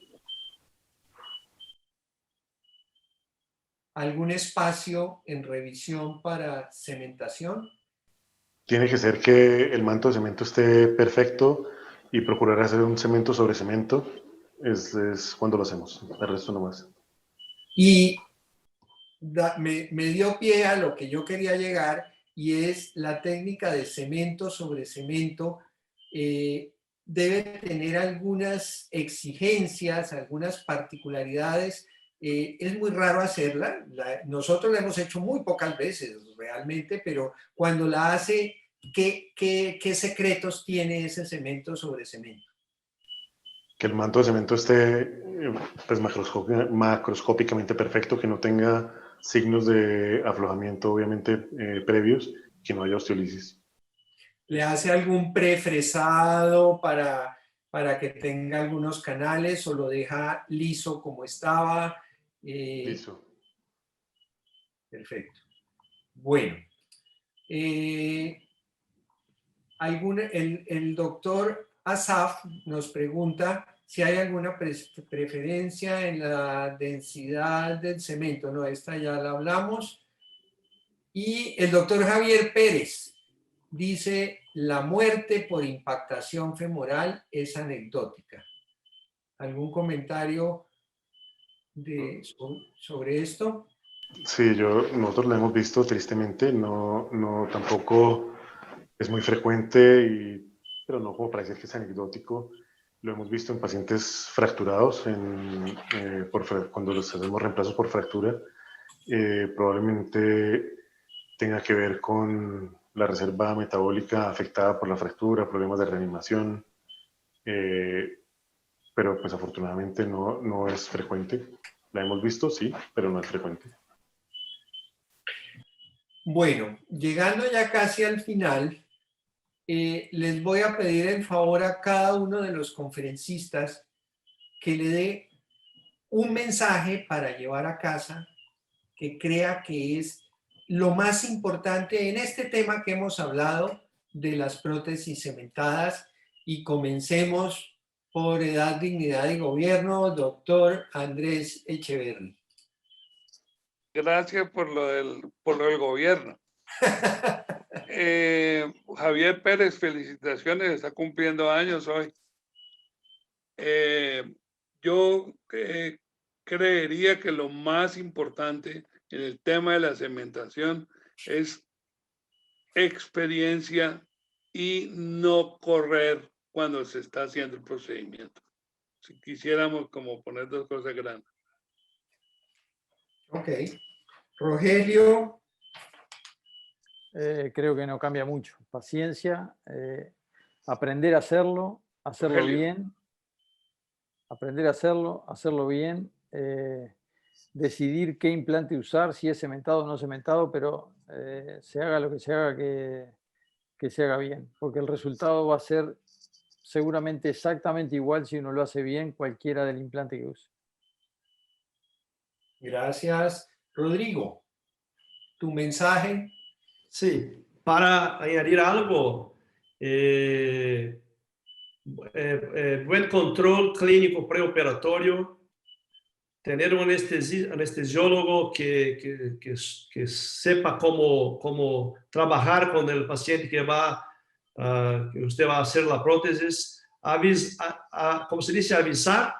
¿Algún espacio en revisión para cementación? Tiene que ser que el manto de cemento esté perfecto y procurar hacer un cemento sobre cemento. Es cuando lo hacemos, el resto no más. Y me dio pie a lo que yo quería llegar, y es la técnica de cemento sobre cemento. Debe tener algunas exigencias, algunas particularidades. Es muy raro hacerla. Nosotros la hemos hecho muy pocas veces realmente, pero cuando la hace, ¿qué secretos tiene ese cemento sobre cemento? Que el manto de cemento esté pues, macroscópicamente perfecto, que no tenga signos de aflojamiento obviamente previos, que no haya osteolisis. ¿Le hace algún prefresado para que tenga algunos canales o lo deja liso como estaba? Listo. Perfecto. Bueno. El doctor Asaf nos pregunta si hay alguna preferencia en la densidad del cemento. No, esta ya la hablamos. Y el doctor Javier Pérez dice, la muerte por impactación femoral es anecdótica. ¿Algún comentario sobre esto? Sí, nosotros lo hemos visto tristemente, no tampoco es muy frecuente, pero no como para decir que es anecdótico. Lo hemos visto en pacientes fracturados, cuando los hacemos reemplazos por fractura, probablemente tenga que ver con la reserva metabólica afectada por la fractura, problemas de reanimación, pero pues afortunadamente no es frecuente. La hemos visto, sí, pero no es frecuente. Bueno, llegando ya casi al final, les voy a pedir el favor a cada uno de los conferencistas que le dé un mensaje para llevar a casa que crea que es lo más importante en este tema que hemos hablado de las prótesis cementadas, y comencemos por Edad, Dignidad y Gobierno, doctor Andrés Echeverry. Gracias por lo del gobierno. Javier Pérez, felicitaciones, está cumpliendo años hoy. Yo creería que lo más importante en el tema de la cementación es experiencia y no correr cuando se está haciendo el procedimiento. Si quisiéramos como poner dos cosas grandes. Ok. Rogelio. Creo que no cambia mucho. Paciencia, aprender a hacerlo Rogelio. bien, aprender a hacerlo bien, decidir qué implante usar, si es cementado o no cementado, pero se haga lo que se haga, que se haga bien, porque el resultado va a ser seguramente exactamente igual si uno lo hace bien, cualquiera del implante que use. Gracias. Rodrigo, tu mensaje. Sí, para añadir algo, buen control clínico preoperatorio, tener un anestesiólogo que sepa cómo trabajar con el paciente que usted va a hacer la prótesis, ¿cómo se dice? Avisar.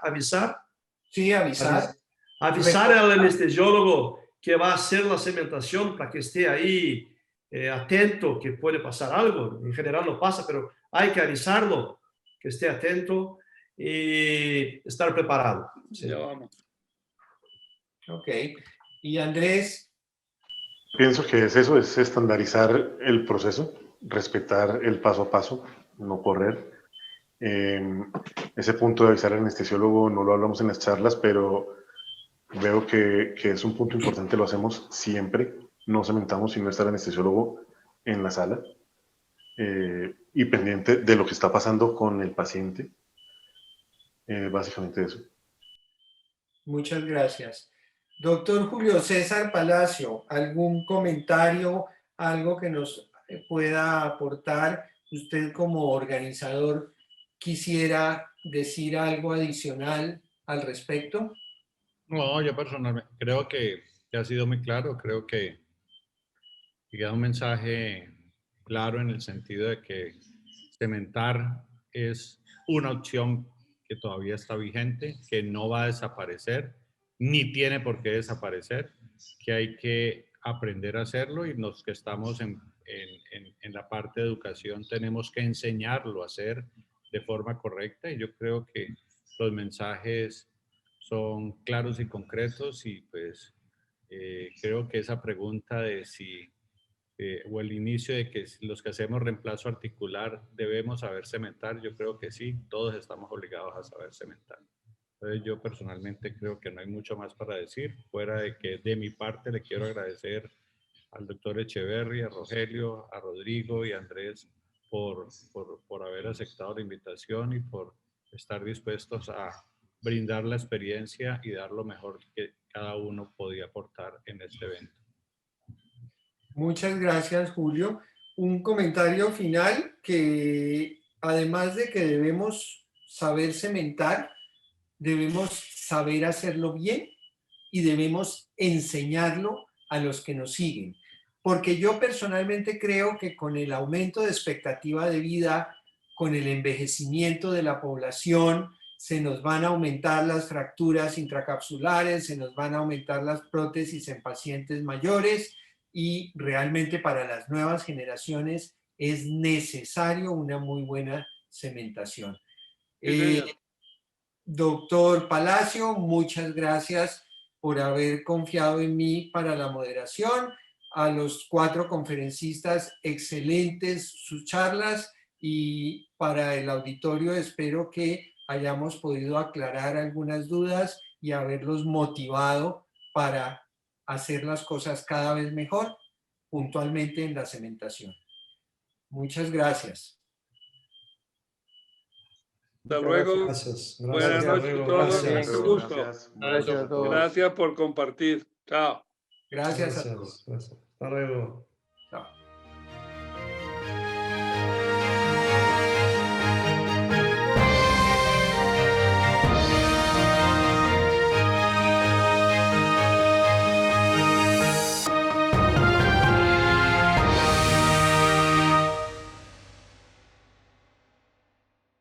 Sí, avisar. Avisar al anestesiólogo que va a hacer la cementación para que esté ahí atento, que puede pasar algo. En general no pasa, pero hay que avisarlo, que esté atento y estar preparado. Sí. Ya vamos. Ok. Y Andrés. Pienso que es eso, es estandarizar el proceso, respetar el paso a paso, no correr. Ese punto de avisar al anestesiólogo no lo hablamos en las charlas, pero veo que es un punto importante, lo hacemos siempre, no cementamos si no está el anestesiólogo en la sala y pendiente de lo que está pasando con el paciente. Básicamente eso. Muchas gracias. Doctor Julio César Palacio, ¿algún comentario, algo que nos pueda aportar? Usted como organizador, ¿quisiera decir algo adicional al respecto? No, yo personalmente creo que ha sido muy claro, creo que queda un mensaje claro en el sentido de que cementar es una opción que todavía está vigente, que no va a desaparecer, ni tiene por qué desaparecer, que hay que aprender a hacerlo y los que estamos en la parte de educación tenemos que enseñarlo a hacer de forma correcta y yo creo que los mensajes son claros y concretos y pues creo que esa pregunta de si o el inicio de que los que hacemos reemplazo articular debemos saber cementar, yo creo que sí, todos estamos obligados a saber cementar. Entonces yo personalmente creo que no hay mucho más para decir, fuera de que de mi parte le quiero agradecer al doctor Echeverry, a Rogelio, a Rodrigo y a Andrés por haber aceptado la invitación y por estar dispuestos a brindar la experiencia y dar lo mejor que cada uno podía aportar en este evento. Muchas gracias, Julio. Un comentario final que además de que debemos saber cementar, debemos saber hacerlo bien y debemos enseñarlo a los que nos siguen. Porque yo personalmente creo que con el aumento de expectativa de vida, con el envejecimiento de la población, se nos van a aumentar las fracturas intracapsulares, se nos van a aumentar las prótesis en pacientes mayores y realmente para las nuevas generaciones es necesario una muy buena cementación. Doctor Palacio, muchas gracias por haber confiado en mí para la moderación. A los 4 conferencistas, excelentes sus charlas y para el auditorio espero que hayamos podido aclarar algunas dudas y haberlos motivado para hacer las cosas cada vez mejor, puntualmente en la cementación. Muchas gracias. Hasta luego. Gracias. Buenas noches a todos. Gracias. Un gusto. Gracias a todos. Gracias por compartir. Chao. Gracias a todos. Gracias. Hasta luego.